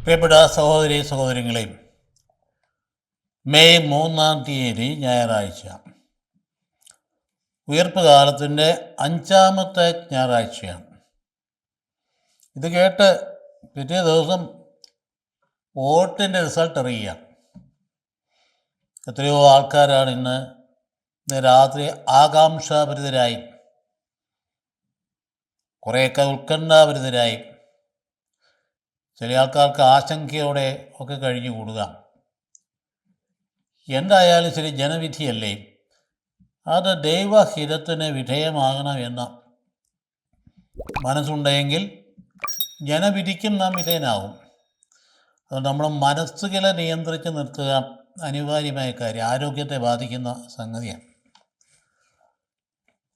പ്രിയപ്പെട്ട സഹോദരി സഹോദരങ്ങളെയും, മെയ് 3 ഞായറാഴ്ച, ഉയർപ്പ് കാലത്തിൻ്റെ 5-ാമത്തെ ഞായറാഴ്ചയാണ്. ഇത് കേട്ട് പിറ്റേ ദിവസം വോട്ടിൻ്റെ റിസൾട്ട് അറിയുക. എത്രയോ ആൾക്കാരാണ് ഇന്ന് രാത്രി ആകാംക്ഷാഭരിതരായി, കുറേയൊക്കെ ഉത്കണ്ഠാഭരിതരായി, ചില ആൾക്കാർക്ക് ആശങ്കയോടെ ഒക്കെ കഴിഞ്ഞുകൂടുക. എന്തായാലും ശരി, ജനവിധിയല്ലേ, അത് ദൈവഹിതത്തിന് വിധേയമാകണമെന്ന മനസ്സുണ്ടെങ്കിൽ ജനവിധിക്കും നാം വിധേയനാകും. അതുകൊണ്ട് നമ്മുടെ മനസ്സുകളെ നിയന്ത്രിച്ച് നിർത്തുക അനിവാര്യമായ കാര്യം, ആരോഗ്യത്തെ ബാധിക്കുന്ന സംഗതിയാണ്.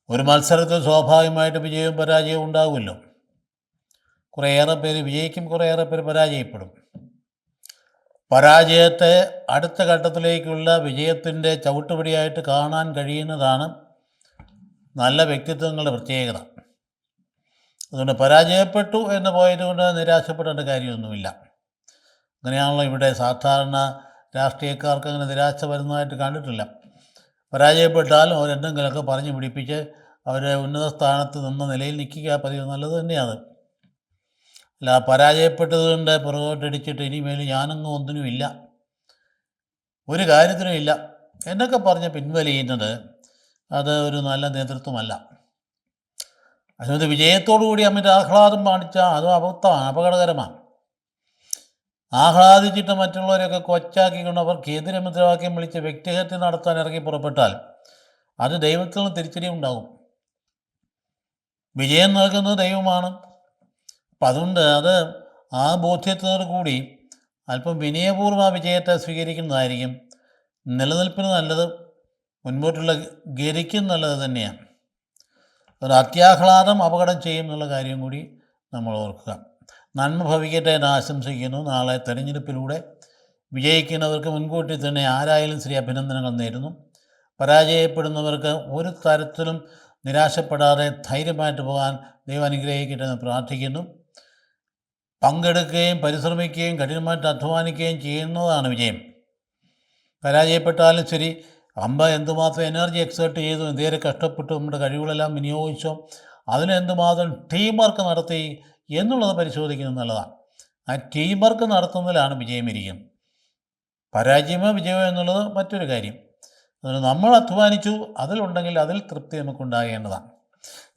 ഒരു മത്സരത്തിൽ സ്വാഭാവികമായിട്ട് വിജയവും പരാജയവും ഉണ്ടാകുമല്ലോ. കുറേയേറെ പേര് വിജയിക്കും, കുറേയേറെ പേര് പരാജയപ്പെടും. പരാജയത്തെ അടുത്ത ഘട്ടത്തിലേക്കുള്ള വിജയത്തിൻ്റെ ചവിട്ടുപടിയായിട്ട് കാണാൻ കഴിയുന്നതാണ് നല്ല വ്യക്തിത്വങ്ങളുടെ പ്രത്യേകത. അതുകൊണ്ട് പരാജയപ്പെട്ടു എന്ന് പോയതുകൊണ്ട് നിരാശപ്പെടേണ്ട കാര്യമൊന്നുമില്ല. അങ്ങനെയാണല്ലോ ഇവിടെ സാധാരണ രാഷ്ട്രീയക്കാർക്ക് അങ്ങനെ നിരാശ വരുന്നതായിട്ട് കണ്ടിട്ടില്ല. പരാജയപ്പെട്ടാലും അവരെന്തെങ്കിലുമൊക്കെ പറഞ്ഞു പിടിപ്പിച്ച് അവരെ ഉന്നത സ്ഥാനത്ത് നിന്ന നിലയിൽ നിൽക്കുക പതിവ് നല്ലത് തന്നെയാണ്. അല്ല, പരാജയപ്പെട്ടതുകൊണ്ട് പുറകോട്ടടിച്ചിട്ട് ഇനിമേൽ ഞാനൊന്നും ഒന്നിനുമില്ല, ഒരു കാര്യത്തിനും ഇല്ല എന്നൊക്കെ പറഞ്ഞ് പിൻവലിയുന്നത് അത് ഒരു നല്ല നേതൃത്വമല്ല. അതുകൊണ്ട് വിജയത്തോടു കൂടി അമിത ആഹ്ലാദം കാണിച്ചാൽ അത് അബദ്ധമാണ്, അപകടകരമാണ്. ആഹ്ലാദിച്ചിട്ട് മറ്റുള്ളവരെയൊക്കെ കൊച്ചാക്കിക്കൊണ്ട് അവർക്ക് എതിരെ മുദ്രാവാക്യം വിളിച്ച് വ്യക്തിഹത്യ നടത്താൻ ഇറങ്ങി പുറപ്പെട്ടാൽ അത് ദൈവത്തിൽ നിന്ന് തിരിച്ചടി ഉണ്ടാകും. വിജയം നൽകുന്നത് ദൈവമാണ്. അപ്പം അതുകൊണ്ട് അത് ആ ബോധ്യത്തോടു കൂടി അല്പം വിനയപൂർവ്വം ആ വിജയത്തെ സ്വീകരിക്കുന്നതായിരിക്കും നിലനിൽപ്പിന് നല്ലത്, മുൻപോട്ടുള്ള ഗതിക്കും നല്ലത് തന്നെയാണ്. ഒരു അത്യാഹ്ലാദം അപകടം ചെയ്യും എന്നുള്ള കാര്യം കൂടി നമ്മൾ ഓർക്കുക. നന്മ ഭവിക്കട്ടെ എന്ന് ആശംസിക്കുന്നു. നാളെ തെരഞ്ഞെടുപ്പിലൂടെ വിജയിക്കുന്നവർക്ക് മുൻകൂട്ടി തന്നെ ആരായാലും ശരി അഭിനന്ദനങ്ങൾ നേരുന്നു. പരാജയപ്പെടുന്നവർക്ക് ഒരു തരത്തിലും നിരാശപ്പെടാതെ ധൈര്യമായിട്ട് പോകാൻ ദൈവം അനുഗ്രഹിക്കട്ടെ എന്ന് പ്രാർത്ഥിക്കുന്നു. പങ്കെടുക്കുകയും പരിശ്രമിക്കുകയും കഠിനമായിട്ട് അധ്വാനിക്കുകയും ചെയ്യുന്നതാണ് വിജയം. പരാജയപ്പെട്ടാലും ശരി, എന്തുമാത്രം എനർജി എക്സേർട്ട് ചെയ്തു, ഇതേറെ കഷ്ടപ്പെട്ടു, നമ്മുടെ കഴിവുകളെല്ലാം വിനിയോഗിച്ചോ, അതിനെന്തുമാത്രം ടീം വർക്ക് നടത്തി എന്നുള്ളത് പരിശോധിക്കുന്നത് നല്ലതാണ്. ആ ടീം വർക്ക് നടത്തുന്നതിലാണ് വിജയം ഇരിക്കുന്നത്. പരാജയമോ വിജയമോ എന്നുള്ളത് മറ്റൊരു കാര്യം. അതുകൊണ്ട് നമ്മൾ അധ്വാനിച്ചു, അതിലുണ്ടെങ്കിൽ അതിൽ തൃപ്തി നമുക്കുണ്ടാകേണ്ടതാണ്.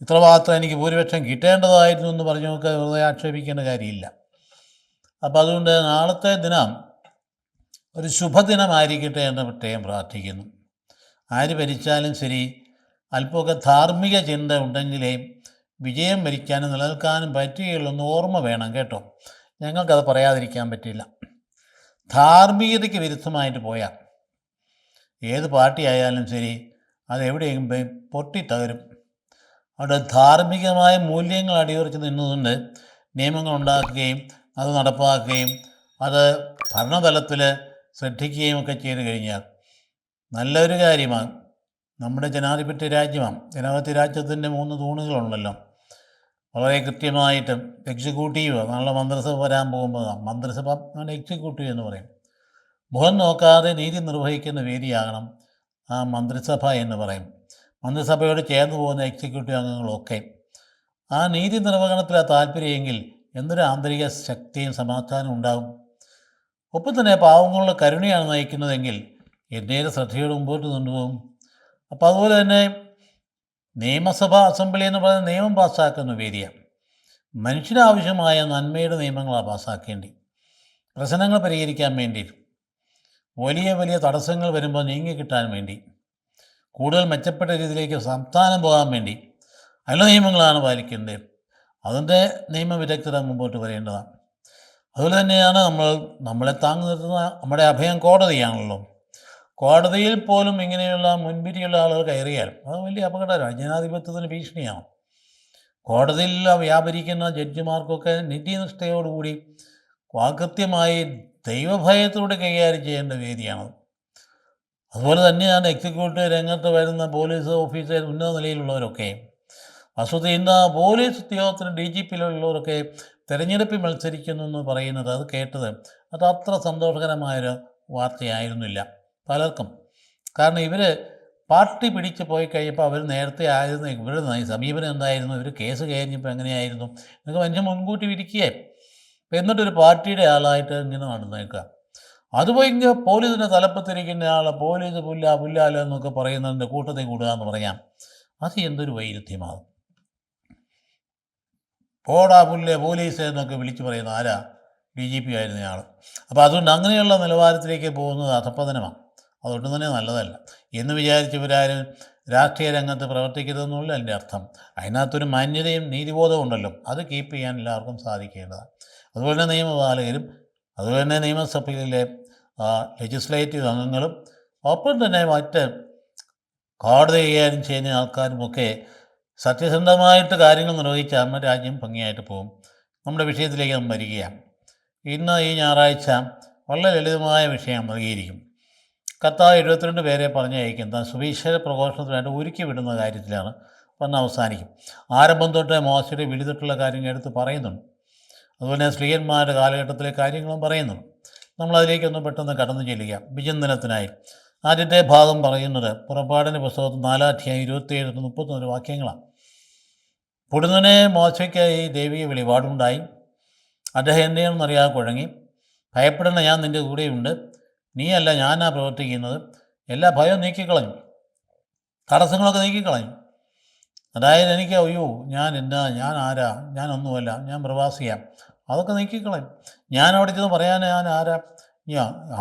ഇത്രമാത്രം എനിക്ക് ഭൂരിപക്ഷം കിട്ടേണ്ടതായിരുന്നു എന്ന് പറഞ്ഞു നമുക്ക് വെറുതെ ആക്ഷേപിക്കേണ്ട കാര്യമില്ല. അപ്പോൾ അതുകൊണ്ട് നാളത്തെ ദിനം ഒരു ശുഭദിനമായിരിക്കട്ടെ എന്ന് പ്രത്യേകം പ്രാർത്ഥിക്കുന്നു. ആര് ഭരിച്ചാലും ശരി, അല്പമൊക്കെ ധാർമ്മിക ചിന്ത ഉണ്ടെങ്കിലേ വിജയം ഭരിക്കാനും നിലനിൽക്കാനും പറ്റുകയുള്ളൊന്ന് ഓർമ്മ വേണം കേട്ടോ. ഞങ്ങൾക്കത് പറയാതിരിക്കാൻ പറ്റില്ല. ധാർമ്മികതയ്ക്ക് വിരുദ്ധമായിട്ട് പോയാൽ ഏത് പാർട്ടി ആയാലും ശരി അതെവിടെയും പൊട്ടിത്തകരും. അവിടെ ധാർമ്മികമായ മൂല്യങ്ങൾ അടിയുറച്ച് നിന്നുകൊണ്ട് നിയമങ്ങൾ ഉണ്ടാക്കുകയും അത് നടപ്പാക്കുകയും അത് ഭരണതലത്തിൽ ശ്രദ്ധിക്കുകയും ഒക്കെ ചെയ്തു കഴിഞ്ഞാൽ നല്ലൊരു കാര്യമാണ്. നമ്മുടെ ജനാധിപത്യ രാജ്യമാണ്. ജനാധിപത്യ രാജ്യത്തിൻ്റെ 3 തൂണുകളുണ്ടല്ലോ. വളരെ കൃത്യമായിട്ടും എക്സിക്യൂട്ടീവ്, നാളെ മന്ത്രിസഭ വരാൻ പോകുമ്പോൾ മന്ത്രിസഭ അങ്ങനെ എക്സിക്യൂട്ടീവ് എന്ന് പറയും. മുഖം നോക്കാതെ നീതി നിർവഹിക്കുന്ന വേദിയാകണം ആ മന്ത്രിസഭ എന്ന് പറയും. മന്ത്രിസഭയോട് ചേർന്ന് പോകുന്ന എക്സിക്യൂട്ടീവ് അംഗങ്ങളൊക്കെ ആ നീതി നിർവഹണത്തിലാണ് താല്പര്യമെങ്കിൽ എന്തൊരു ആന്തരിക ശക്തിയും സമാധാനവും ഉണ്ടാകും. ഒപ്പം തന്നെ പാവങ്ങളുടെ കരുണയാണ് നയിക്കുന്നതെങ്കിൽ എന്നേറെ ശ്രദ്ധയോട് മുമ്പോട്ട് കൊണ്ടുപോകും. അപ്പോൾ അതുപോലെ തന്നെ നിയമസഭ അസംബ്ലി എന്ന് പറയുന്ന നിയമം പാസ്സാക്കുന്ന വേദിയാണ്. മനുഷ്യനാവശ്യമായ നന്മയുടെ നിയമങ്ങളാണ് പാസ്സാക്കേണ്ടി, പ്രശ്നങ്ങൾ പരിഹരിക്കാൻ വേണ്ടി, വലിയ വലിയ തടസ്സങ്ങൾ വരുമ്പോൾ നീങ്ങിക്കിട്ടാൻ വേണ്ടി, കൂടുതൽ മെച്ചപ്പെട്ട രീതിയിലേക്ക് സംസ്ഥാനം പോകാൻ വേണ്ടി നല്ല നിയമങ്ങളാണ് പാലിക്കേണ്ടത്. അതിൻ്റെ നിയമവിദഗ്ധത മുമ്പോട്ട് വരേണ്ടതാണ്. അതുപോലെ തന്നെയാണ് നമ്മളെ താങ്ങി നിർത്തുന്ന നമ്മുടെ അഭയം കോടതിയാണല്ലോ. കോടതിയിൽ പോലും ഇങ്ങനെയുള്ള മുൻവിധിയുള്ള ആളുകൾ കയറിയാൽ അത് വലിയ അപകടമാണ്, ജനാധിപത്യത്തിന് ഭീഷണിയാണ്. കോടതിയിൽ വ്യാപരിക്കുന്ന ജഡ്ജിമാർക്കൊക്കെ നീതിനിഷ്ഠയോടുകൂടി കൃത്യമായി ദൈവഭയത്തോടെ കൈകാര്യം ചെയ്യേണ്ട വേദിയാണ്. അതുപോലെ തന്നെയാണ് എക്സിക്യൂട്ടീവ് രംഗത്ത് വരുന്ന പോലീസ് ഓഫീസർ, ഉന്നത നിലയിലുള്ളവരൊക്കെ. വസ്തുത ഇന്ന് പോലീസ് ഉദ്യോഗത്തിന് DGP-യിലുള്ളവരൊക്കെ തിരഞ്ഞെടുപ്പിൽ മത്സരിക്കുന്നു എന്ന് പറയുന്നത്, അത് കേട്ടത് അത് അത്ര സന്തോഷകരമായൊരു വാർത്തയായിരുന്നില്ല പലർക്കും. കാരണം ഇവർ പാർട്ടി പിടിച്ച് പോയി കഴിഞ്ഞപ്പോൾ അവർ നേരത്തെ ആയിരുന്നു ഇവരുടെ സമീപനം എന്തായിരുന്നു, ഇവർ കേസ് കഴിഞ്ഞപ്പോൾ എങ്ങനെയായിരുന്നു എന്നൊക്കെ മനുഷ്യൻ മുൻകൂട്ടി വിരിക്കുകയെ. എന്നിട്ടൊരു പാർട്ടിയുടെ ആളായിട്ട് ഇങ്ങനെ നടന്നേക്കുക. അതുപോയി ഇങ്ങനെ പോലീസിൻ്റെ തലപ്പത്തിരിക്കുന്ന ആളെ പോലീസ് പുല്ലാലോ എന്നൊക്കെ പറയുന്നതിൻ്റെ കൂട്ടത്തിൽ കൂടുക എന്ന് പറയാം. അത് എന്തൊരു വൈരുദ്ധ്യമാകും. പോടാ പുല്ലേ പോലീസ് എന്നൊക്കെ വിളിച്ചു പറയുന്ന ആരാ? DGP ആയിരുന്ന ആൾ. അപ്പോൾ അതുകൊണ്ട് അങ്ങനെയുള്ള നിലവാരത്തിലേക്ക് പോകുന്നത് അധപ്പതനമാണ്. അതൊട്ടും തന്നെ നല്ലതല്ല എന്ന് വിചാരിച്ചവരാരും രാഷ്ട്രീയ രംഗത്ത് പ്രവർത്തിക്കരുതെന്നുള്ള എൻ്റെ അർത്ഥം. അതിനകത്തൊരു മാന്യതയും നീതിബോധവും ഉണ്ടല്ലോ, അത് കീപ്പ് ചെയ്യാൻ എല്ലാവർക്കും സാധിക്കേണ്ടതാണ്. അതുപോലെ തന്നെ നിയമപാലകരും, അതുപോലെ തന്നെ നിയമസഭയിലെ ലെജിസ്ലേറ്റീവ് അംഗങ്ങളും, ഒപ്പം തന്നെ മറ്റ് കോടതി കൈകാര്യം ചെയ്യുന്ന ആൾക്കാരുമൊക്കെ സത്യസന്ധമായിട്ട് കാര്യങ്ങൾ നിർവഹിച്ചാൽ നമ്മുടെ രാജ്യം ഭംഗിയായിട്ട് പോകും. നമ്മുടെ വിഷയത്തിലേക്ക് നാം വരികയാണ്. ഇന്ന് ഈ ഞായറാഴ്ച വളരെ ലളിതമായ വിഷയം നൽകിയിരിക്കും. കർത്താവ് 72 പേരെ പറഞ്ഞയക്കും താൻ സുവിശേഷ പ്രഘോഷണത്തിനായിട്ട് ഒരുക്കി വിടുന്ന കാര്യത്തിലാണ് വന്ന് അവസാനിക്കും. ആരംഭം തൊട്ട് മോശയുടെ വിളി തൊട്ടുള്ള കാര്യങ്ങൾ എടുത്ത് പറയുന്നുണ്ട്. അതുപോലെ സ്ത്രീയന്മാരുടെ കാലഘട്ടത്തിലെ കാര്യങ്ങളും പറയുന്നുണ്ട്. നമ്മളതിലേക്കൊന്ന് പെട്ടെന്ന് കടന്നു ചെല്ലുക. വിചിന്തനത്തിനായി ആദ്യത്തെ ഭാഗം പറയുന്നത് പുറപ്പാടിൻ്റെ പുസ്തകത്തിൽ 4-ാം അധ്യായം 27-31 വാക്യങ്ങളാണ്. പൊടുന്നനെ മോശയ്ക്ക് ഈ ദൈവിക വെളിപാടുണ്ടായി. അദ്ദേഹം എന്തെയാണെന്നറിയാതെ കുഴങ്ങി. ഭയപ്പെടേണ്ട, ഞാൻ നിൻ്റെ കൂടെയുണ്ട്, നീയല്ല ഞാനാ പ്രവർത്തിക്കുന്നത്. എല്ലാ ഭയവും നീക്കിക്കളഞ്ഞു, തടസ്സങ്ങളൊക്കെ നീക്കിക്കളഞ്ഞു. അതായത് എനിക്ക് അയ്യോ ഞാൻ ആരാ, ഞാനൊന്നുമല്ല, ഞാൻ പ്രവാസിയാണ്, അതൊക്കെ നീക്കിക്കളയും. ഞാൻ അവിടെ ചെന്ന് പറയാൻ ഞാൻ ആരാ,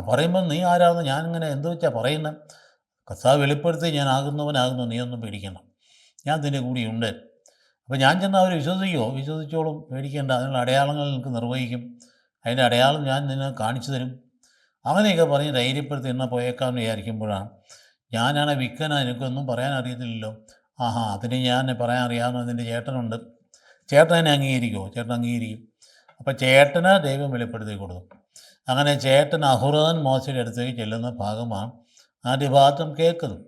പറയുമ്പോൾ നീ ആരാന്ന് ഞാനിങ്ങനെ എന്ത് വെച്ചാൽ പറയുന്നത്? കർത്താവ് വെളിപ്പെടുത്തി ഞാൻ ആകുന്നവനാകുന്നു, നീ ഒന്നും പേടിക്കണം, ഞാൻ നിൻ്റെ കൂടിയുണ്ട്. അപ്പോൾ ഞാൻ ചെന്ന് അവർ വിശ്വസിച്ചോളും, പേടിക്കേണ്ട, അതിനുള്ള അടയാളങ്ങൾ നിനക്ക് നിർവഹിക്കും, അതിൻ്റെ അടയാളം ഞാൻ നിന്നെ കാണിച്ചു തരും. അങ്ങനെയൊക്കെ പറഞ്ഞ് ധൈര്യപ്പെടുത്തി എന്നെ പോയേക്കാമെന്ന് വിചാരിക്കുമ്പോഴാണ് ഞാനാണ് വിക്കനാ, എനിക്കൊന്നും പറയാൻ അറിയത്തില്ലല്ലോ. അതിന് ഞാൻ പറയാൻ അറിയാവുന്ന നിൻ്റെ ചേട്ടനുണ്ട്, ചേട്ടൻ എന്നെ അംഗീകരിക്കുമോ? ചേട്ടൻ അംഗീകരിക്കും. അപ്പോൾ ചേട്ടന് ദൈവം വെളിപ്പെടുത്തി കൊടുത്തു. അങ്ങനെ ചേട്ടൻ അഹ്റോൻ മോശയുടെ അടുത്തേക്ക് ചെല്ലുന്ന ഭാഗമാണ് ആദ്യ ഭാഗത്തും കേൾക്കുന്നത്.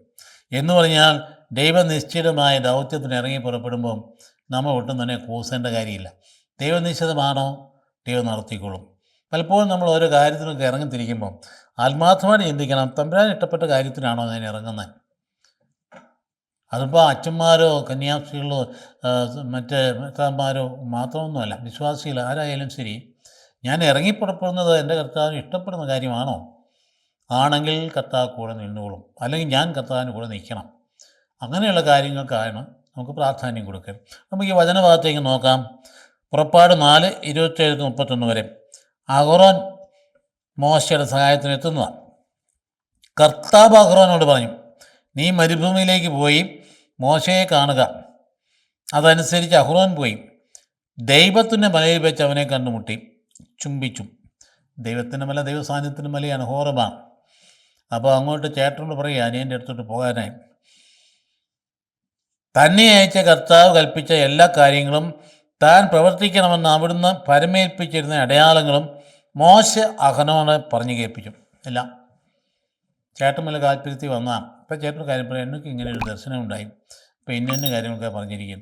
എന്ന് പറഞ്ഞാൽ ദൈവനിശ്ചിതമായ ദൗത്യത്തിന് ഇറങ്ങി പുറപ്പെടുമ്പം നമ്മൾ ഒട്ടും തന്നെ കൂസേണ്ട കാര്യമില്ല. ദൈവനിശ്ചിതമാണോ, ദൈവം നടത്തിക്കൊള്ളും. പലപ്പോഴും നമ്മൾ ഓരോ കാര്യത്തിനൊക്കെ ഇറങ്ങിത്തിരിക്കുമ്പം ആത്മാർത്ഥമായിട്ട് ചിന്തിക്കണം, തമ്പുരാൻ ഇഷ്ടപ്പെട്ട കാര്യത്തിനാണോ ഞാൻ ഇറങ്ങുന്നത്? അതിപ്പോൾ അച്ഛന്മാരോ കന്യാസ്ത്രീകളോ മറ്റ് മെത്രാന്മാരോ മാത്രമൊന്നുമല്ല, വിശ്വാസികൾ ആരായാലും ശരി, ഞാൻ ഇറങ്ങിപ്പുറപ്പെടുന്നത് എൻ്റെ കർത്താവിന് ഇഷ്ടപ്പെടുന്ന കാര്യമാണോ? ആണെങ്കിൽ കർത്താവ് കൂടെ നിന്നുകൊള്ളും, അല്ലെങ്കിൽ ഞാൻ കർത്താവിന് കൂടെ നിൽക്കണം. അങ്ങനെയുള്ള കാര്യങ്ങൾക്കാണ് നമുക്ക് പ്രാധാന്യം കൊടുക്കുക. നമുക്ക് ഈ വചനഭാഗത്തേക്ക് നോക്കാം. പുറപ്പാട് 4:27-31 വരെ അഹ്റോൻ മോശയുടെ സഹായത്തിന് എത്തുന്നതാണ്. കർത്താവ് അഹ്റോനോട് പറഞ്ഞു, നീ മരുഭൂമിയിലേക്ക് പോയി മോശയെ കാണുക. അതനുസരിച്ച് അഹ്റോൻ പോയി ദൈവത്തിൻ്റെ മലയിൽ വെച്ച് അവനെ കണ്ടുമുട്ടി ചുംബിച്ചു. ദൈവത്തിൻ്റെ മല ദൈവസാന്നിധ്യത്തിൻ്റെ മലയാണ്, ഹോറബാണ്. അപ്പോൾ അങ്ങോട്ട് ചേട്ടനോട് പറയുക അനിയൻ്റെ അടുത്തോട്ട് പോകാനായി. തന്നെ അയച്ച കർത്താവ് കൽപ്പിച്ച എല്ലാ കാര്യങ്ങളും താൻ പ്രവർത്തിക്കണമെന്ന് അവിടുന്ന് പരമേൽപ്പിച്ചിരുന്ന അടയാളങ്ങളും മോശ അഹ്റോനെ പറഞ്ഞു കേൾപ്പിച്ചു. എല്ലാം ചേട്ടൻ വല്ല താല്പര്യത്തിൽ വന്നാൽ ഇപ്പോൾ ചേട്ടൻ കാര്യം പറയാം, എനിക്ക് ഇങ്ങനെ ഒരു ദർശനം ഉണ്ടായി, ഇപ്പോൾ ഇന്ന കാര്യങ്ങളൊക്കെ പറഞ്ഞിരിക്കും.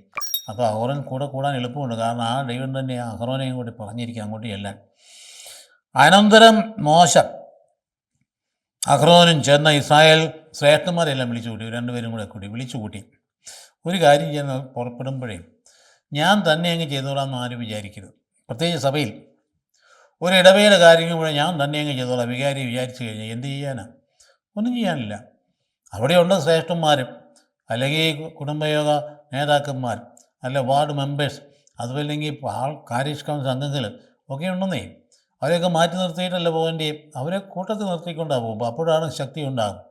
അപ്പോൾ അഹ്റോൻ കൂടെ കൂടാൻ എളുപ്പമുണ്ട്, കാരണം ആ ദൈവം തന്നെ അഹ്റോനെയും കൂടി പറഞ്ഞിരിക്കുക അങ്ങോട്ട് ചെല്ലാൻ. അനന്തരം മോശ അഹ്റോനും ചേർന്ന ഇസ്രായേൽ ശ്രേഷ്ഠന്മാരെല്ലാം വിളിച്ചു കൂട്ടി, രണ്ടുപേരും കൂടി വിളിച്ചു കൂട്ടി. ഒരു കാര്യം ചെയ്യുന്ന പുറപ്പെടുമ്പോഴേ ഞാൻ തന്നെ അങ്ങ് ചെയ്തോളാമെന്ന് ആരും വിചാരിക്കരുത്. പ്രത്യേകിച്ച് സഭയിൽ ഒരു ഇടവേള കാര്യങ്ങൾ ഞാൻ തന്നെ അങ്ങ് ചെയ്തോളാം വികാരി വിചാരിച്ചു കഴിഞ്ഞാൽ എന്ത് ചെയ്യാനാണ്? ഒന്നും ചെയ്യാനില്ല. അവിടെയുണ്ട് ശ്രേഷ്ഠന്മാരും, അല്ലെങ്കിൽ കുടുംബയോഗ നേതാക്കന്മാർ, അല്ല വാർഡ് മെമ്പേഴ്സ്, അതുമല്ലെങ്കിൽ കാര്യക്ഷമ അംഗങ്ങൾ ഒക്കെ ഉണ്ടെന്നേ. അവരെയൊക്കെ മാറ്റി നിർത്തിയിട്ടല്ല പോകേണ്ടി, അവരെ കൂട്ടത്തിൽ നിർത്തിക്കൊണ്ടാണ് പോകുമ്പോൾ അപ്പോഴാണ് ശക്തി ഉണ്ടാകും.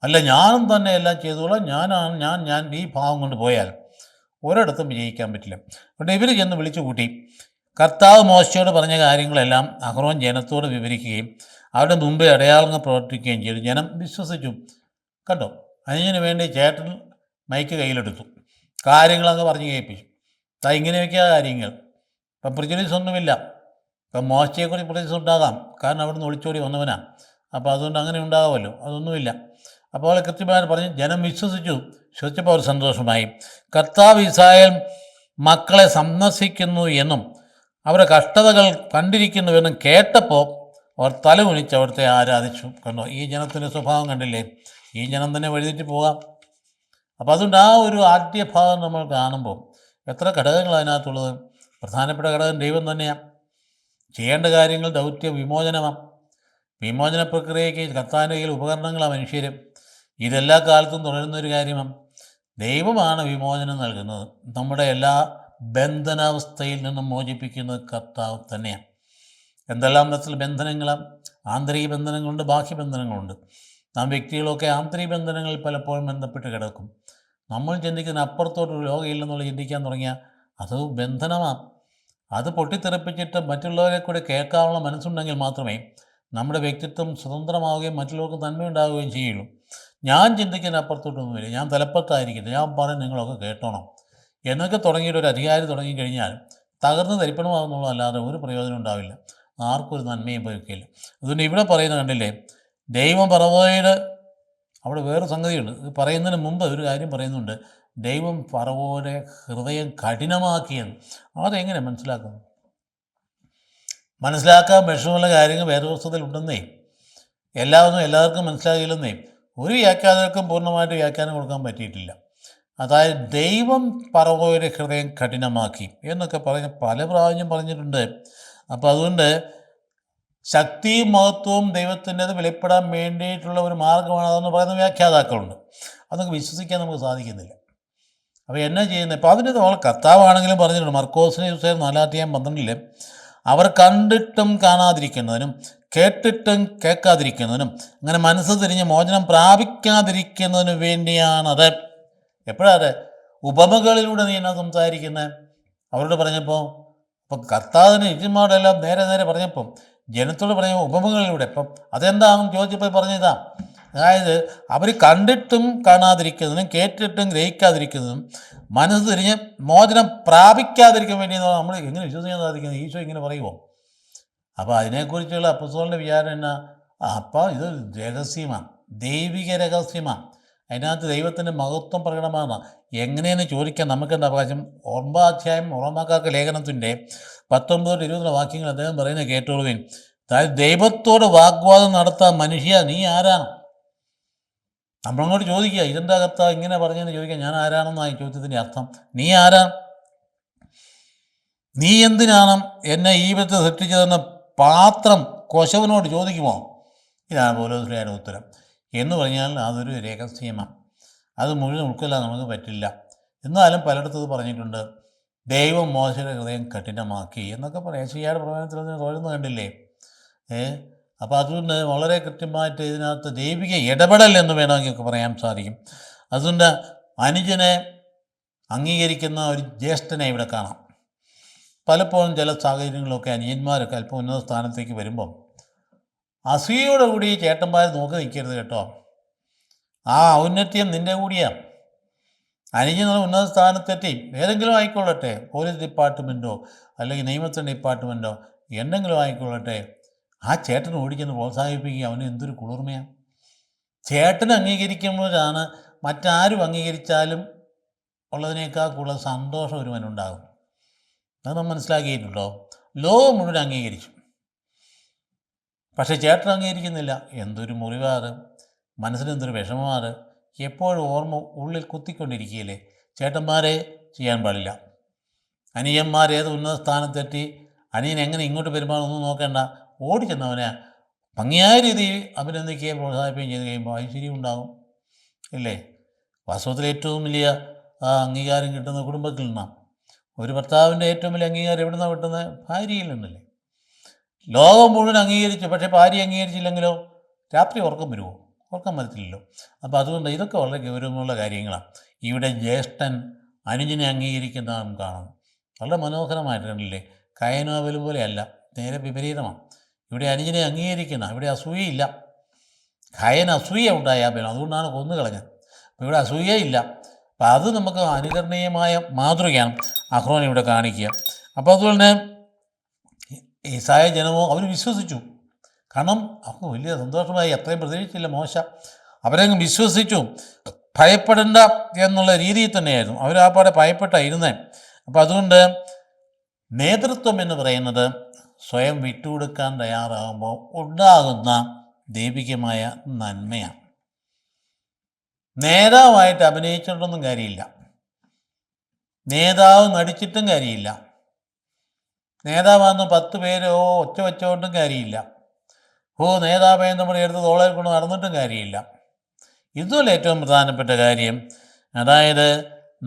അല്ല ഞാനും തന്നെ എല്ലാം ചെയ്തോളാം, ഞാൻ ഈ ഭാവം കൊണ്ട് പോയാൽ ഒരിടത്തും വിജയിക്കാൻ പറ്റില്ല. അതുകൊണ്ട് ഇവർ ചെന്ന് വിളിച്ചു കൂട്ടി. കർത്താവ് മോശയോട് പറഞ്ഞ കാര്യങ്ങളെല്ലാം അഹ്റോൻ ജനത്തോട് വിവരിക്കുകയും അവരുടെ മുമ്പേ അടയാളങ്ങൾ പ്രവർത്തിക്കുകയും ചെയ്തു. ജനം വിശ്വസിച്ചു. കണ്ടോ, അതിനു വേണ്ടി ചേട്ടൻ മൈക്ക് കയ്യിലെടുത്തു, കാര്യങ്ങളങ്ങ് പറഞ്ഞു കേൾപ്പിച്ചു. ഇങ്ങനെയൊക്കെയാണ് കാര്യങ്ങൾ. ഇപ്പം പ്രിജുഡീസ് ഒന്നുമില്ല. ഇപ്പം മോശയെക്കുറിച്ച് പ്രിജുഡീസ് ഉണ്ടാകാം, കാരണം അവിടെ നിന്ന് ഒളിച്ചോടി വന്നവനാണ്. അപ്പോൾ അതുകൊണ്ട് അങ്ങനെ ഉണ്ടാകുമല്ലോ, അതൊന്നുമില്ല. അപ്പോൾ കൃത്യമായി പറഞ്ഞ് ജനം വിശ്വസിച്ചപ്പോൾ അവർ സന്തോഷമായി. കർത്താവ് ഇസ്രായേൽ മക്കളെ സന്ദർശിക്കുന്നു എന്നും അവരുടെ കഷ്ടതകൾ കണ്ടിരിക്കുന്നുവെന്ന് കേട്ടപ്പോൾ അവർ തല കുനിച്ച് അവിടുത്തെ ആരാധിച്ചു. കണ്ടോ, ഈ ജനത്തിൻ്റെ സ്വഭാവം കണ്ടില്ലേ? ഈ ജനം തന്നെ വഴിതെറ്റി പോകാം. അപ്പോൾ അതുകൊണ്ട് ആ ഒരു ആദ്യ ഭാഗം നമ്മൾ കാണുമ്പോൾ എത്ര ഘടകങ്ങൾ അതിനകത്തുള്ളത്. പ്രധാനപ്പെട്ട ഘടകം ദൈവം തന്നെയാണ്. ചെയ്യേണ്ട കാര്യങ്ങൾ ദൗത്യ വിമോചനമാണ്. വിമോചന പ്രക്രിയയ്ക്ക് കർത്താവിൻ്റെ കയ്യിൽ ഉപകരണങ്ങളാണ് മനുഷ്യർ. ഇതെല്ലാ കാലത്തും തുടരുന്നൊരു കാര്യമാണ്. ദൈവമാണ് വിമോചനം നൽകുന്നത്. നമ്മുടെ എല്ലാ ബന്ധനാവസ്ഥയിൽ നിന്നും മോചിപ്പിക്കുന്നത് കർത്താവ് തന്നെയാണ്. എന്തെല്ലാം തരത്തിൽ ബന്ധനങ്ങളാണ്. ആന്തരിക ബന്ധനങ്ങളുണ്ട്, ബാഹ്യ ബന്ധനങ്ങളുണ്ട്. നാം വ്യക്തികളൊക്കെ ആന്തരിക ബന്ധനങ്ങളിൽ പലപ്പോഴും ബന്ധപ്പെട്ട് കിടക്കും. നമ്മൾ ചിന്തിക്കുന്ന അപ്പുറത്തോട്ടൊരു ലോകമില്ലെന്നുള്ള ചിന്തിക്കാൻ തുടങ്ങിയാൽ അത് ബന്ധനമാണ്. അത് പൊട്ടിത്തെറിപ്പിച്ചിട്ട് മറ്റുള്ളവരെ കൂടെ കേൾക്കാനുള്ള മനസ്സുണ്ടെങ്കിൽ മാത്രമേ നമ്മുടെ വ്യക്തിത്വം സ്വതന്ത്രമാവുകയും മറ്റുള്ളവർക്ക് നന്മയുണ്ടാവുകയും ചെയ്യുള്ളൂ. ഞാൻ ചിന്തിക്കുന്ന അപ്പുറത്തോട്ടൊന്നുമില്ല, ഞാൻ തലപ്പത്തായിരിക്കുന്നത്, ഞാൻ പറഞ്ഞ് നിങ്ങളൊക്കെ കേട്ടോണം എന്നൊക്കെ തുടങ്ങിയിട്ടൊരു അധികാരി തുടങ്ങിക്കഴിഞ്ഞാൽ തകർന്ന് തരിപ്പണമാകുന്നുള്ളതല്ലാതെ ഒരു പ്രയോജനം ഉണ്ടാവില്ല. ആർക്കും ഒരു നന്മയും ഭവിക്കില്ല. അതുകൊണ്ട് ഇവിടെ പറയുന്നത് കണ്ടില്ലേ, ദൈവം ഫറവോയുടെ അവിടെ വേറെ സംഗതിയുണ്ട്. ഇത് പറയുന്നതിന് മുമ്പ് ഒരു കാര്യം പറയുന്നുണ്ട്. ദൈവം ഫറവോയുടെ ഹൃദയം കഠിനമാക്കിയെന്ന്. അതെങ്ങനെ മനസ്സിലാക്കും? മനസ്സിലാക്കാൻ വിഷമമുള്ള കാര്യങ്ങൾ വേദപുസ്തകത്തിൽ ഉണ്ടെന്നേ. എല്ലാവർക്കും മനസ്സിലാകില്ലെന്നേ. ഒരു വ്യാഖ്യാതാക്കൾക്കും പൂർണ്ണമായിട്ട് വ്യാഖ്യാനം കൊടുക്കാൻ പറ്റിയിട്ടില്ല. അതായത് ദൈവം ഫറവോയുടെ ഹൃദയം കഠിനമാക്കി എന്നൊക്കെ പറഞ്ഞ് പല പ്രാവശ്യം പറഞ്ഞിട്ടുണ്ട്. അപ്പോൾ അതുകൊണ്ട് ശക്തിയും മഹത്വവും ദൈവത്തിൻ്റെത് വെളിപ്പെടാൻ വേണ്ടിയിട്ടുള്ള ഒരു മാർഗ്ഗമാണ് അതെന്ന് പറയുന്ന വ്യാഖ്യാതാക്കളുണ്ട്. അതൊക്കെ വിശ്വസിക്കാൻ നമുക്ക് സാധിക്കുന്നില്ല. അപ്പോൾ എന്നാ ചെയ്യുന്നത്? ഇപ്പോൾ അതിൻ്റെ നമ്മൾ കർത്താവാണെങ്കിലും പറഞ്ഞിട്ടുണ്ട്. മർക്കോസിനെ 4:12 അവർ കണ്ടിട്ടും കാണാതിരിക്കുന്നതിനും കേട്ടിട്ടും കേൾക്കാതിരിക്കുന്നതിനും അങ്ങനെ മനസ്സ് തിരിഞ്ഞ് മോചനം പ്രാപിക്കാതിരിക്കുന്നതിനും വേണ്ടിയാണത്. എപ്പോഴാണ് ഉപമകളിലൂടെ നീ എന്നാ സംസാരിക്കുന്നത്? അവരോട് പറഞ്ഞപ്പോൾ അപ്പം കർത്താവിന് യജമാനെല്ലാം നേരെ പറഞ്ഞപ്പം ജനത്തോട് പറഞ്ഞ ഉപമകളിലൂടെ. അപ്പം അതെന്താണെന്ന് ചോദിച്ചപ്പോൾ പറഞ്ഞതാ. അതായത് അവർ കണ്ടിട്ടും കാണാതിരിക്കുന്നതിനും കേട്ടിട്ടും ഗ്രഹിക്കാതിരിക്കുന്നതിനും മനസ്സ് തിരിഞ്ഞ് മോചനം പ്രാപിക്കാതിരിക്കാൻ വേണ്ടി നമ്മൾ എങ്ങനെ വിശ്വസിക്കാൻ സാധിക്കുന്നത്? ഈശോ ഇങ്ങനെ പറയുമോ? അപ്പോൾ അതിനെക്കുറിച്ചുള്ള അപ്പസ്തോലൻ്റെ വിചാരം എന്നാ? അപ്പോൾ ഇത് രഹസ്യമാണ്, ദൈവിക രഹസ്യമാണ്. അതിനകത്ത് ദൈവത്തിൻ്റെ മഹത്വം പ്രകടമാണ്. എങ്ങനെയെന്ന് ചോദിക്കാൻ നമുക്കെന്താ അവകാശം? 9 റോമാക്കാർക്ക് ലേഖനത്തിൻ്റെ 19-20 വാക്യങ്ങൾ അദ്ദേഹം പറയുന്നത് കേട്ടോളുവിൻ. അതായത് ദൈവത്തോട് വാഗ്വാദം നടത്താൻ മനുഷ്യ നീ ആരാണ്? നമ്മളങ്ങോട്ട് ചോദിക്കുക, ഇതെന്താ കർത്താവ് ഇങ്ങനെ പറഞ്ഞെന്ന് ചോദിക്കുക. ഞാൻ ആരാണെന്നാണ് ഈ ചോദ്യത്തിൻ്റെ അർത്ഥം. നീ ആരാണ്? നീ എന്തിനാണ് എന്നെ ഈ വിധത്തിൽ സൃഷ്ടിച്ചതെന്ന് പാത്രം കൊശവനോട് ചോദിക്കുമോ? ഇതാണ് പൗലോസ്ലീഹായുടെ ഉത്തരം. എന്ന് പറഞ്ഞാൽ അതൊരു രഹസ്യമാണ്. അത് മുഴുവൻ ഉൾക്കൊള്ളാൻ നമുക്ക് പറ്റില്ല. എന്നാലും പലയിടത്തും പറഞ്ഞിട്ടുണ്ട്, ദൈവം മോശയുടെ ഹൃദയം കഠിനമാക്കി എന്നൊക്കെ പറയാം. യെശയ്യായുടെ പ്രവചനത്തിൽ തോന്നുന്നത് കണ്ടില്ലേ? അപ്പോൾ അതുകൊണ്ട് വളരെ കൃത്യമായിട്ട് ഇതിനകത്ത് ദൈവിക ഇടപെടൽ എന്ന് വേണമെങ്കിൽ പറയാൻ സാധിക്കും. അതുകൊണ്ട് അനുജനെ അംഗീകരിക്കുന്ന ഒരു ജ്യേഷ്ഠനെ ഇവിടെ കാണാം. പലപ്പോഴും ചില സാഹചര്യങ്ങളൊക്കെ അനിയന്മാരൊക്കെ അല്പം ഉന്നത സ്ഥാനത്തേക്ക് വരുമ്പം അസൂയോടുകൂടി ചേട്ടന്മാർ നോക്കി നിൽക്കരുത് കേട്ടോ. ആ ഔന്നത്യം നിൻ്റെ കൂടിയാണ്. അനുജനുള്ള ഉന്നത സ്ഥാനത്തെത്തി ഏതെങ്കിലും ആയിക്കൊള്ളട്ടെ, പോലീസ് ഡിപ്പാർട്ട്മെൻറ്റോ അല്ലെങ്കിൽ നിയമത്തിൻ്റെ ഡിപ്പാർട്ട്മെൻറ്റോ എന്തെങ്കിലും ആയിക്കൊള്ളട്ടെ, ആ ചേട്ടനെ ഓടിച്ചെന്ന് പ്രോത്സാഹിപ്പിക്കുക. അവന് എന്തൊരു കുളിർമയാണ്. ചേട്ടനെ അംഗീകരിക്കുമ്പോഴാണ് മറ്റാരും അംഗീകരിച്ചാലും ഉള്ളതിനേക്കാൾ കൂടുതൽ സന്തോഷം ഒരുവനുണ്ടാകും. അത് നമ്മൾ മനസ്സിലാക്കിയിട്ടുണ്ടോ? ലോകം മുഴുവൻ അംഗീകരിച്ചു, പക്ഷേ ചേട്ടൻ അംഗീകരിക്കുന്നില്ല. എന്തൊരു മുറിവാത്, മനസ്സിനെന്തൊരു വിഷമമാണ്. എപ്പോഴും ഓർമ്മ ഉള്ളിൽ കുത്തിക്കൊണ്ടിരിക്കുകയില്ലേ? ചേട്ടന്മാരെ ചെയ്യാൻ പാടില്ല. അനിയന്മാരേത് ഉന്നത സ്ഥാനത്തെത്തി അനിയൻ എങ്ങനെ ഇങ്ങോട്ട് പെരുമാറൊന്നും നോക്കേണ്ട, ഓടിച്ചെന്നവനെ ഭംഗിയായ രീതിയിൽ അഭിനന്ദിക്കുകയും പ്രോത്സാഹിപ്പിക്കുകയും ചെയ്ത് കഴിയുമ്പോൾ ഐശ്വര്യം ഉണ്ടാകും, ഇല്ലേ? വാസ്തവത്തിൽ ഏറ്റവും വലിയ അംഗീകാരം കിട്ടുന്ന കുടുംബത്തിൽ നിന്നാണ്. ഒരു ഭർത്താവിൻ്റെ ഏറ്റവും വലിയ അംഗീകാരം എവിടെ നിന്നാണ് കിട്ടുന്നത്? ഭാര്യയിൽ നിന്നല്ലേ? ലോകം മുഴുവൻ അംഗീകരിച്ചു, പക്ഷേ ഭാര്യ അംഗീകരിച്ചില്ലെങ്കിലോ രാത്രി ഉറക്കം വരുമോ? ഉറക്കം വരത്തില്ലല്ലോ. അപ്പോൾ അതുകൊണ്ട് ഇതൊക്കെ വളരെ ഗൗരവമുള്ള കാര്യങ്ങളാണ്. ഇവിടെ ജ്യേഷ്ഠൻ അനുജനെ അംഗീകരിക്കുന്നതും കാണും. വളരെ മനോഹരമായിട്ട് കണ്ടില്ലേ? കയനോവൽ പോലെയല്ല, നേരെ വിപരീതമാണ്. ഇവിടെ അനുജനെ അംഗീകരിക്കുന്ന, ഇവിടെ അസൂയയില്ല. കയൻ അസൂയ ഉണ്ടായാൽ പിന്നെ അതുകൊണ്ടാണ് കൊന്നുകളഞ്ഞത്. അപ്പോൾ ഇവിടെ അസൂയയില്ല. അപ്പം അത് നമുക്ക് അനുകരണീയമായ മാതൃകയാണ് അഹ്റോൻ ഇവിടെ കാണിക്കുക. അപ്പോൾ അതുകൊണ്ട് ഈസായ ജനമോ അവർ വിശ്വസിച്ചു. കാരണം അവർക്ക് വലിയ സന്തോഷമായി. അത്രയും പ്രതീക്ഷിച്ചില്ല മോശ. അവരങ്ങ് വിശ്വസിച്ചു. ഭയപ്പെടേണ്ട എന്നുള്ള രീതിയിൽ തന്നെയായിരുന്നു അവർ ആ പാടെ ഭയപ്പെട്ടായിരുന്നേ. അപ്പോൾ അതുകൊണ്ട് നേതൃത്വം എന്ന് പറയുന്നത് സ്വയം വിട്ടുകൊടുക്കാൻ തയ്യാറാകുമ്പോൾ ഉണ്ടാകുന്ന ദൈവികമായ നന്മയാണ്. നേതാവായിട്ട് അഭിനയിച്ചിട്ടൊന്നും കാര്യമില്ല, നേതാവ് നടിച്ചിട്ടും കാര്യമില്ല, നേതാവാന്ന് 10 പേര് ഒച്ച വെച്ചുകൊണ്ടും കാര്യമില്ല, നേതാവേ നമ്മൾ എടുത്ത് തോളയിൽ കൊണ്ട് നടന്നിട്ടും കാര്യമില്ല. ഇതുപോലെ ഏറ്റവും പ്രധാനപ്പെട്ട കാര്യം, അതായത്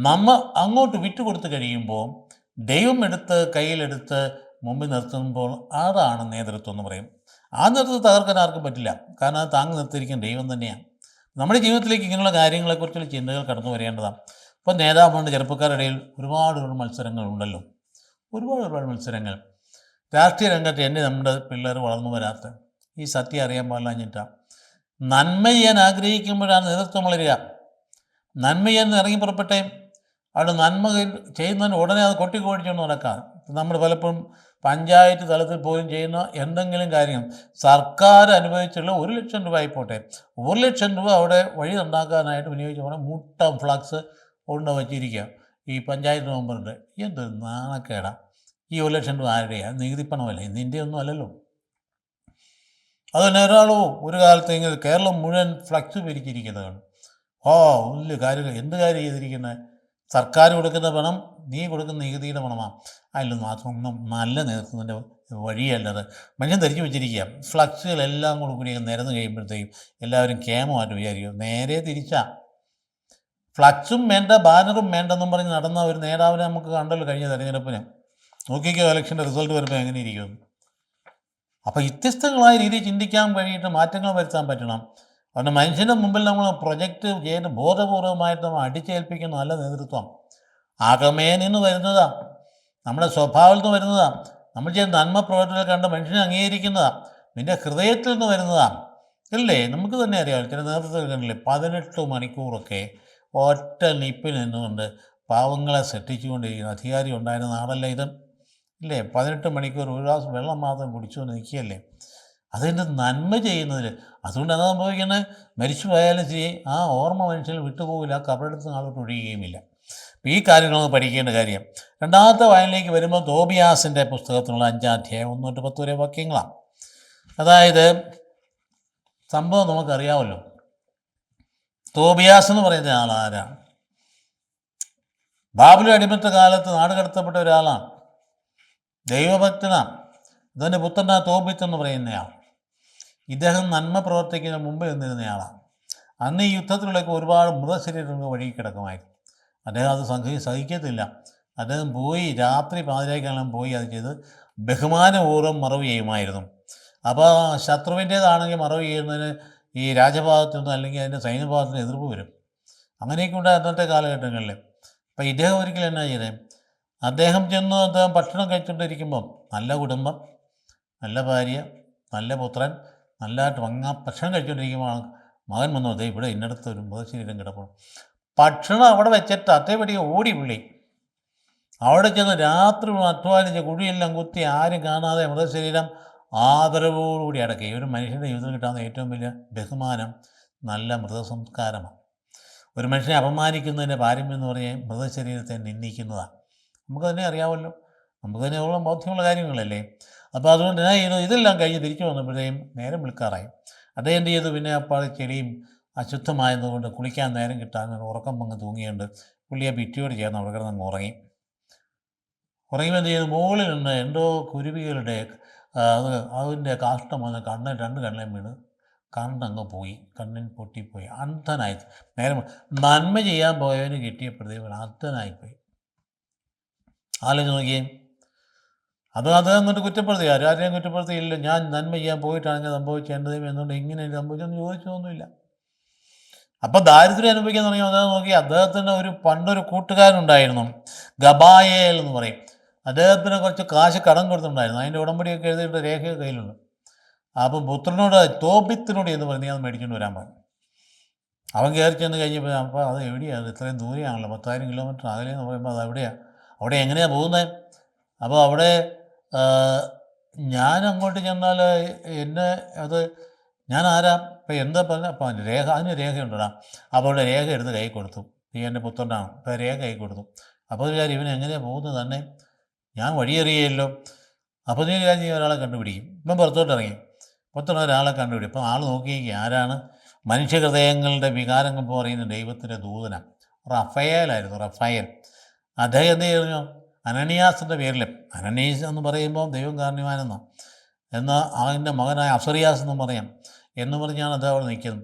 നമ്മ അങ്ങോട്ട് വിട്ടുകൊടുത്ത് കഴിയുമ്പോൾ ദൈവം എടുത്ത് കയ്യിലെടുത്ത് മുമ്പിൽ നിർത്തുമ്പോൾ അതാണ് നേതൃത്വം എന്ന് പറയും. ആ നേതൃത്വം തകർക്കാൻ ആർക്കും പറ്റില്ല, കാരണം അത് താങ്ങി നിർത്തിയിരിക്കുന്ന ദൈവം തന്നെയാണ്. നമ്മുടെ ജീവിതത്തിലേക്ക് ഇങ്ങനെയുള്ള കാര്യങ്ങളെക്കുറിച്ചുള്ള ചിന്തകൾ കടന്നു വരേണ്ടതാണ്. ഇപ്പോൾ നേതാവുണ്ട്, ചെറുപ്പക്കാരുടെ ഇടയിൽ ഒരുപാട് മത്സരങ്ങളുണ്ടല്ലോ, ഒരുപാട് മത്സരങ്ങൾ. രാഷ്ട്രീയ രംഗത്ത് നമ്മുടെ പിള്ളേർ വളർന്നു വരാത്ത ഈ സത്യം അറിയാൻ പാടില്ലാഞ്ഞിട്ടാണ്. നന്മ ചെയ്യാൻ ആഗ്രഹിക്കുമ്പോഴാണ് നേതൃത്വം വളരുക. നന്മ ചെയ്യാൻ ഇറങ്ങി പുറപ്പെട്ടെ അവിടെ നന്മ ചെയ്യുന്നതിന് ഉടനെ അത് കൊട്ടിക്കോടിച്ചുകൊണ്ട് നടക്കാം. നമ്മൾ പലപ്പോഴും പഞ്ചായത്ത് തലത്തിൽ പോലും ചെയ്യുന്ന എന്തെങ്കിലും കാര്യം സർക്കാർ അനുഭവിച്ചുള്ള 1 ലക്ഷം രൂപ ആയിപ്പോട്ടെ, 1 ലക്ഷം രൂപ അവിടെ വഴി ഉണ്ടാക്കാനായിട്ട് വിനിയോഗിച്ച് പോകണം. മുട്ടം ഫ്ലക്സ് കൊണ്ട് വച്ചിരിക്കുക ഈ പഞ്ചായത്ത് മെമ്പറിൻ്റെ. എന്ത് നാണക്കേടാ! ഈ 1 ലക്ഷം രൂപ ആരുടെയാണ്? നികുതിപ്പണമല്ലേ, നിൻ്റെ ഒന്നും അല്ലല്ലോ. അതുതന്നെ ഒരാളോ ഒരു കാലത്ത് ഇങ്ങനെ കേരളം മുഴുവൻ ഫ്ലക്സ് പിരിച്ചിരിക്കുന്നതാണ്. വലിയ കാര്യം. എന്ത് കാര്യം ചെയ്തിരിക്കുന്നത്? സർക്കാർ കൊടുക്കുന്ന പണം നീ കൊടുക്കുന്ന നികുതിയുടെ പണമാണ്. അതിലൊന്നും അതൊന്നും നല്ല നേതൃത്വത്തിൻ്റെ വഴിയല്ലത്. മനുഷ്യൻ ധരിച്ചു വെച്ചിരിക്കുക. ഫ്ലക്സുകളെല്ലാം കൂടി നിരന്ന് കഴിയുമ്പോഴത്തേക്കും എല്ലാവരും കേമമായിട്ട് വിചാരിക്കും. നേരെ തിരിച്ചാ. ഫ്ലക്സും വേണ്ട, ബാനറും വേണ്ടെന്നും പറഞ്ഞ് നടന്ന ഒരു നേതാവിനെ നമുക്ക് കണ്ടല്ലോ കഴിഞ്ഞ തെരഞ്ഞെടുപ്പിന്. നോക്കിക്കോ ഇലക്ഷൻ്റെ റിസൾട്ട് വരുമ്പോൾ എങ്ങനെ ഇരിക്കും. അപ്പോൾ വ്യത്യസ്തങ്ങളായ രീതിയിൽ ചിന്തിക്കാൻ കഴിയിട്ട് മാറ്റങ്ങൾ വരുത്താൻ പറ്റണം. അതുകൊണ്ട് മനുഷ്യൻ്റെ മുമ്പിൽ നമ്മൾ പ്രൊജക്റ്റ് ചെയ്ത് ബോധപൂർവമായിട്ട് നമ്മൾ അടിച്ചേൽപ്പിക്കുന്ന നല്ല നേതൃത്വം അകമേ നിന്ന് വരുന്നതാണ്, നമ്മുടെ സ്വഭാവത്തിൽ നിന്ന് വരുന്നതാണ്, നമ്മൾ ചെയ്യുന്ന നന്മ പ്രവർത്തനങ്ങൾ കണ്ട് മനുഷ്യനെ അംഗീകരിക്കുന്നതാണ്, നിൻ്റെ ഹൃദയത്തിൽ നിന്ന് വരുന്നതാണ്. ഇല്ലേ? നമുക്ക് തന്നെ അറിയാം. ചില നേതൃത്വത്തിൽ കണ്ടില്ലേ 18 മണിക്കൂറൊക്കെ ഒറ്റ നിപ്പിൽ നിന്നുകൊണ്ട് പാവങ്ങളെ സൃഷ്ടിച്ചുകൊണ്ടിരിക്കുന്ന അധികാരി ഉണ്ടായിരുന്ന നാടല്ലേ ഇത്? ഇല്ലേ? 18 മണിക്കൂർ ഒരു ഗ്ലാസ് വെള്ളം മാത്രം കുടിച്ചുകൊണ്ട് നിൽക്കുകയല്ലേ. അതിൻ്റെ നന്മ ചെയ്യുന്നതിൽ. അതുകൊണ്ട് എന്താ സംഭവിക്കുന്നത്? മരിച്ചു പോയാലും ശരി ആ ഓർമ്മ മനുഷ്യന് വിട്ടുപോകില്ല, കബറെടുത്ത് നാളോട്ട് ഒഴിയുകയുമില്ല. അപ്പോൾ ഈ കാര്യങ്ങൾ നമുക്ക് പഠിക്കേണ്ട കാര്യം. രണ്ടാമത്തെ വായനയിലേക്ക് വരുമ്പോൾ തോബിയാസിൻ്റെ പുസ്തകത്തിനുള്ള 5-ാം അധ്യായം 1 തൊട്ട് 10 വരെ വാക്യങ്ങളാണ്. അതായത് സംഭവം നമുക്കറിയാമല്ലോ. തോബിയാസ് എന്ന് പറയുന്ന ആളാരാണ്? ബാബിലോൺ അടിമത്ത കാലത്ത് നാട് കടത്തപ്പെട്ട ഒരാളാണ്, ദൈവഭക്തനാണ്. ഇതിൻ്റെ പുത്രനാ തോബിത്ത് എന്ന് പറയുന്നയാൾ. ഇദ്ദേഹം നന്മ പ്രവർത്തിക്കുന്നതിന് മുമ്പ് നിന്നിരുന്നയാളാണ്. അന്ന് ഈ യുദ്ധത്തിലൂടെയൊക്കെ ഒരുപാട് മൃതശരീരങ്ങൾ വഴി കിടക്കുമായിരുന്നു. അദ്ദേഹം അത് സഹിക്കത്തില്ല. അദ്ദേഹം പോയി രാത്രി പാതിരാക്കാലം പോയി അത് ചെയ്ത് ബഹുമാനപൂർവ്വം മറവ് ചെയ്യുമായിരുന്നു. അപ്പോൾ ശത്രുവിൻ്റേതാണെങ്കിൽ മറവ് ചെയ്യുന്നതിന് ഈ രാജഭാഗത്തു നിന്ന് അല്ലെങ്കിൽ അതിൻ്റെ സൈന്യഭാഗത്തു നിന്ന് എതിർപ്പ് വരും. അങ്ങനെയൊക്കെ ഉണ്ട് അന്നത്തെ കാലഘട്ടങ്ങളിൽ. അപ്പോൾ ഇദ്ദേഹം ഒരിക്കലും എന്നാ ചെയ്തേ, അദ്ദേഹം ചെന്ന് അദ്ദേഹം ഭക്ഷണം കഴിച്ചുകൊണ്ടിരിക്കുമ്പം നല്ല കുടുംബം, നല്ല ഭാര്യ, നല്ല പുത്രൻ, നല്ലതായിട്ട് ഭക്ഷണം കഴിച്ചുകൊണ്ടിരിക്കുമ്പോൾ മകൻ വന്നു, അതേ ഇവിടെ ഇന്നടത്ത് ഒരു മൃതശരീരം കിടക്കണം. ഭക്ഷണം അവിടെ വെച്ചിട്ട് അതേപടി ഓടി പുള്ളി അവിടെ ചെന്ന് രാത്രി അധ്വാനിച്ച് കുഴിയെല്ലാം കുത്തി ആരും കാണാതെ മൃതശരീരം ആദരവോടുകൂടി അടക്കി. ഒരു മനുഷ്യൻ്റെ ജീവിതത്തിൽ കിട്ടാവുന്ന ഏറ്റവും വലിയ ബഹുമാനം നല്ല മൃതസംസ്കാരമാണ്. ഒരു മനുഷ്യനെ അപമാനിക്കുന്നതിൻ്റെ പാരമ്യം എന്ന് പറഞ്ഞാൽ മൃതശരീരത്തെ നിന്ദിക്കുന്നതാണ്. നമുക്ക് തന്നെ അറിയാമല്ലോ, നമുക്ക് തന്നെ ഉള്ള ബോധ്യമുള്ള കാര്യങ്ങളല്ലേ. അപ്പോൾ അതുകൊണ്ട് ഇതെല്ലാം കഴിഞ്ഞ് തിരിച്ചു വന്നപ്പോഴത്തേക്കും നേരം വിളിക്കാറായി. അദ്ദേഹം എന്ത് ചെയ്തു, പിന്നെ അപ്പോൾ ചെടിയും അശുദ്ധമായതുകൊണ്ട് കുളിക്കാൻ നേരം കിട്ടാൻ ഉറക്കം വന്ന് തൂങ്ങിയുണ്ട് പുള്ളിയെ ഭിത്തിയോട് ചേർന്ന് അവിടെ കിടന്ന് ഉറങ്ങി. ഉറങ്ങുമ്പോൾ എന്ത് ചെയ്തു, മുകളിൽ നിന്ന് എന്തോ കുരുവികളുടെ അതിൻ്റെ കാഷ്ടം വന്ന് രണ്ട് കണ്ണിലും വീണ് കണ്ണങ്ങ് പോയി, കണ്ണിൻ പൊട്ടിപ്പോയി, അന്ധനായി. നേരം നന്മ ചെയ്യാൻ പോയവന് കിട്ടിയപ്പോഴത്തേക്കും അന്ധനായിപ്പോയി. ആലോചിച്ച് നോക്കിയേ. അത് എന്നിട്ട് കുറ്റപ്പെടുത്തി, ആരെയും കുറ്റപ്പെടുത്തിയില്ല. ഞാൻ നന്മ ചെയ്യാൻ പോയിട്ടാണെങ്കിൽ സംഭവിച്ചേണ്ടതും എന്തുകൊണ്ട് ഇങ്ങനെ സംഭവിച്ചെന്ന് ചോദിച്ചതൊന്നുമില്ല. അപ്പം ദാരിദ്ര്യം അനുഭവിക്കാൻ തുടങ്ങിയ അദ്ദേഹം നോക്കി. അദ്ദേഹത്തിന് പണ്ടൊരു കൂട്ടുകാരനുണ്ടായിരുന്നു, ഗബായേൽ എന്ന് പറയും. അദ്ദേഹത്തിന് കുറച്ച് കാശ് കടം കൊടുത്തിട്ടുണ്ടായിരുന്നു. അതിൻ്റെ ഉടമ്പടിയൊക്കെ എഴുതിയിട്ട് രേഖ കയ്യിലുണ്ട്. അപ്പം പുത്രനോട്, തോബിത്തിനോട് എന്ന് പറഞ്ഞ് അത് മേടിച്ചുകൊണ്ട് വരാൻ പറഞ്ഞു. അവൻ കയറി ചെന്ന് കഴിഞ്ഞപ്പോൾ അപ്പോൾ അത് എവിടെയാണ്, ഇത്രയും ദൂരെയാണല്ലോ, 10,000 കിലോമീറ്റർ അകലെയെന്ന് പറയുമ്പോൾ അത് എവിടെയാണ്, അവിടെ എങ്ങനെയാണ് പോകുന്നത്? അപ്പോൾ അവിടെ ഞാൻ അങ്ങോട്ട് ചെന്നാൽ എന്നെ ഞാൻ ആരാ, ഇപ്പം എന്താ പറഞ്ഞാൽ അപ്പം അതിന് രേഖയുണ്ടടാ. അപ്പോൾ അവിടെ രേഖ എടുത്ത് കൈ കൊടുത്തു. ഈ എൻ്റെ പുത്രനാണ്, ഇപ്പോൾ രേഖ കൈ കൊടുത്തു. അപ്പോൾ ഒരു കാര്യം, ഇവൻ എങ്ങനെയാണ് പോകുന്നത് തന്നെ, ഞാൻ വഴിയറിയല്ലോ. അപ്പോൾ നീ കാര്യം ചെയ്യും, ഒരാളെ കണ്ടുപിടിക്കും. ഇപ്പം പുറത്തോട്ട് ഇറങ്ങി, പുറത്തുള്ള ഒരാളെ കണ്ടുപിടിക്കും. അപ്പം ആൾ നോക്കിയേക്ക് ആരാണ്? മനുഷ്യഹൃദയങ്ങളുടെ വികാരങ്ങൾ പറയുന്ന ദൈവത്തിൻ്റെ ദൂതനാണ്. റഫയേലായിരുന്നു, റഫയേൽ. അദ്ദേഹം എന്ത് ചെയ്യുന്നു? അനനിയാസിൻ്റെ പേരിൽ, അനനീസ് എന്ന് പറയുമ്പോൾ ദൈവം കാരണവാനെന്നാണ്, എന്നാൽ അവൻ്റെ മകനായ അസറിയാസ് എന്നും പറയാം എന്ന് പറഞ്ഞാണ് അദ്ദേഹം അവിടെ നിൽക്കുന്നത്.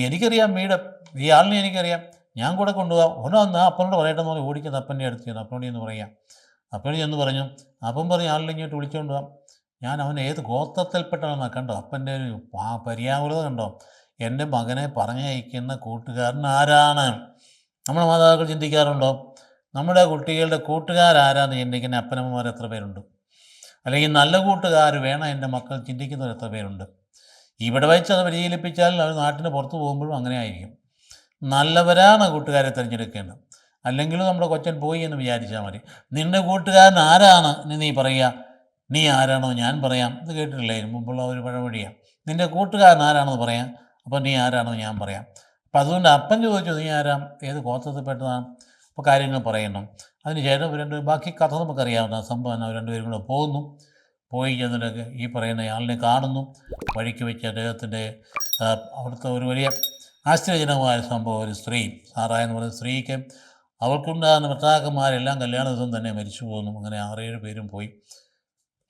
എനിക്കറിയാം വീട്, ഈ ആളിനെ എനിക്കറിയാം, ഞാൻ കൂടെ കൊണ്ടുപോകാം. ഒന്നാ അപ്പനോട് പറയട്ടെ എന്ന് പറഞ്ഞ് ഓടിക്കുന്നത് അപ്പൻ്റെ അടുത്ത് ചെന്നു. അപ്പനോട് എന്ന് പറയാം. അപ്പനോട് ചെന്ന് പറഞ്ഞു. അപ്പം പറഞ്ഞ് ആളിനെ ഇങ്ങോട്ട് വിളിച്ചുകൊണ്ട് പോകാം. ഞാൻ അവൻ ഏത് ഗോത്രത്തിൽപ്പെട്ടാണെന്നാണ്. കണ്ടോ അപ്പൻ്റെ ഒരു പര്യാകുലത കണ്ടോ? എൻ്റെ മകനെ പറഞ്ഞയക്കുന്ന കൂട്ടുകാരൻ ആരാണ്? നമ്മുടെ മാതാപിതാക്കൾ ചിന്തിക്കാറുണ്ടോ? നമ്മുടെ കുട്ടികളുടെ കൂട്ടുകാരാരാന്ന് ചിന്തിക്കുന്ന അപ്പനമ്മമാർ എത്ര പേരുണ്ട്? അല്ലെങ്കിൽ നല്ല കൂട്ടുകാർ വേണം എൻ്റെ മക്കൾ ചിന്തിക്കുന്നവർ എത്ര പേരുണ്ട്? ഇവിടെ വെച്ച് അത് പരിശീലിപ്പിച്ചാൽ അവർ നാട്ടിന് പുറത്ത് പോകുമ്പോഴും അങ്ങനെ ആയിരിക്കും. നല്ലവരാണ് കൂട്ടുകാരെ തിരഞ്ഞെടുക്കേണ്ടത്. അല്ലെങ്കിൽ നമ്മുടെ കൊച്ചൻ പോയി എന്ന് വിചാരിച്ചാൽ മതി. നിൻ്റെ കൂട്ടുകാരൻ ആരാണ് എന്ന് നീ പറയുക. നീ ആരാണോ ഞാൻ പറയാം. ഇത് കേട്ടിട്ടില്ലേ? മുമ്പുള്ള ഒരു പഴമൊഴിയാണ്. നിൻ്റെ കൂട്ടുകാരൻ ആരാണെന്ന് പറയാം, അപ്പോൾ നീ ആരാണോ ഞാൻ പറയാം. അപ്പം അതുകൊണ്ട് അപ്പൻ ചോദിച്ചു, നീ ആരാം, ഏത് ഗോത്രത്തിൽപ്പെട്ടതാണ്? അപ്പോൾ കാര്യങ്ങൾ പറയണം. അതിന് ശേഷം ബാക്കി കഥ നമുക്കറിയാവുന്ന സംഭവം. അവർ രണ്ടുപേരും കൂടെ പോകുന്നു. പോയി ചെന്നിട്ട് ഈ പറയുന്ന ആളിനെ കാണുന്നു. വഴിക്ക് വെച്ച് അദ്ദേഹത്തിൻ്റെ അവിടുത്തെ ഒരു വലിയ ആശ്ചര്യജനകമായ സംഭവം, ഒരു സ്ത്രീ, സാറാ എന്ന് പറയുന്ന സ്ത്രീക്ക് അവൾക്കുണ്ടാകുന്ന ഭർത്താക്കന്മാരെല്ലാം കല്യാണ ദിവസം തന്നെ മരിച്ചു പോകുന്നു. അങ്ങനെ 6-7 പേരും പോയി.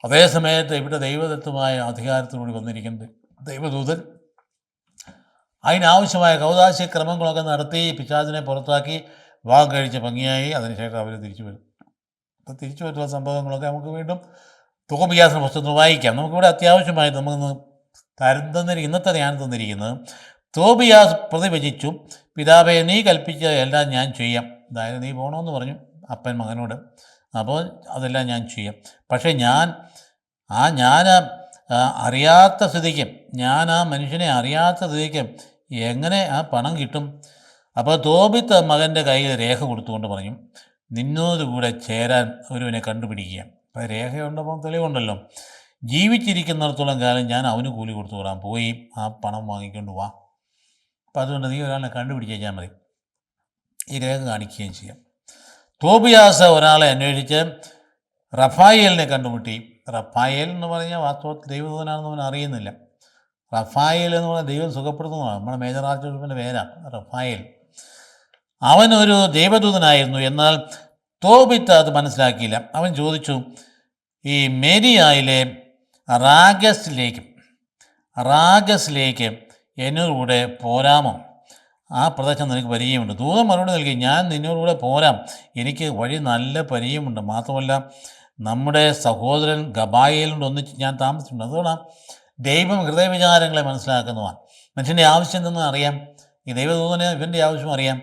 അതേ സമയത്ത് ഇവിടെ ദൈവദത്തമായ അധികാരത്തിലൂടെ വന്നിരിക്കുന്നത് ദൈവദൂതൻ അതിനാവശ്യമായ കൗദാശിക ക്രമങ്ങളൊക്കെ നടത്തി പിശാചിനെ പുറത്താക്കി വിവാഹം കഴിച്ച് ഭംഗിയായി. അതിനുശേഷം അവർ തിരിച്ചു വരും. അപ്പോൾ തിരിച്ചു വരുന്ന സംഭവങ്ങളൊക്കെ നമുക്ക് വീണ്ടും തോബിയാസിൻ്റെ പുസ്തകത്തിൽ വായിക്കാം. നമുക്കിവിടെ അത്യാവശ്യമായി നമുക്കൊന്ന് ഇന്നത്തെ ധ്യാനം തന്നിരിക്കുന്നത്, തോബിയാസ് പ്രതിവചിച്ചു, പിതാവേ നീ കൽപ്പിച്ച എല്ലാം ഞാൻ ചെയ്യാം. അതായത് നീ പോകണമെന്ന് പറഞ്ഞു അപ്പൻ മകനോട്, അപ്പോൾ അതെല്ലാം ഞാൻ ചെയ്യാം. പക്ഷേ ഞാൻ അറിയാത്ത സ്ഥിതിക്ക്, ഞാൻ ആ മനുഷ്യനെ അറിയാത്ത സ്ഥിതിക്ക് എങ്ങനെ ആ പണം കിട്ടും? അപ്പോൾ തോബിത്ത് മകൻ്റെ കയ്യിൽ രേഖ കൊടുത്തുകൊണ്ട് പറഞ്ഞു, നിന്നോടുകൂടെ ചേരാൻ ഒരുവനെ കണ്ടുപിടിക്കുക. അപ്പോൾ രേഖയുണ്ടപ്പോൾ തെളിവുണ്ടല്ലോ. ജീവിച്ചിരിക്കുന്നിടത്തോളം കാലം ഞാൻ അവന് കൂലി കൊടുത്തു വിടാൻ, പോയി ആ പണം വാങ്ങിക്കൊണ്ട് വാ. അപ്പം അതുകൊണ്ട് നീ ഒരാളെ കണ്ടുപിടിച്ചാൽ മതി. ഈ രേഖ കാണിക്കുകയും ചെയ്യാം. തോബിയാസ് ഒരാളെ അന്വേഷിച്ച് റഫായേലിനെ കണ്ടുമുട്ടി. റഫായേൽ എന്ന് പറഞ്ഞാൽ വാസ്തവത്തിൽ ദൈവദൂതനാണെന്ന് അവൻ അറിയുന്നില്ല. റഫായേൽ എന്ന് പറഞ്ഞാൽ ദൈവം സുഖപ്പെടുത്തുന്നതാണ്. നമ്മുടെ മേജർ ആർച്ച് ബിഷപ്പിൻ്റെ പേരാണ് റഫായേൽ. അവനൊരു ദൈവദൂതനായിരുന്നു. എന്നാൽ തോബിത്ത് അത് മനസ്സിലാക്കിയില്ല. അവൻ ചോദിച്ചു, ഈ മേരിയായിലെ റാഗസിലേക്ക് എന്നോടുകൂടെ പോരാമോ? ആ പ്രദേശം നിനക്ക് പരിചയമുണ്ട്. ദൂതൻ മറുപടി നൽകി, ഞാൻ നിന്നോടുകൂടെ പോരാം, എനിക്ക് വഴി നല്ല പരിചയമുണ്ട്. മാത്രമല്ല നമ്മുടെ സഹോദരൻ ഗബായേലിനോട് ഒന്നിച്ച് ഞാൻ താമസിച്ചിട്ടുണ്ട്. അതുകൊണ്ടാണ് ദൈവം ഹൃദയവിചാരങ്ങളെ മനസ്സിലാക്കുന്നതാണ്. മനുഷ്യൻ്റെ ആവശ്യം എന്തെന്ന് അറിയാം. ഈ ദൈവദൂതന് ഇവൻ്റെ ആവശ്യം അറിയാം,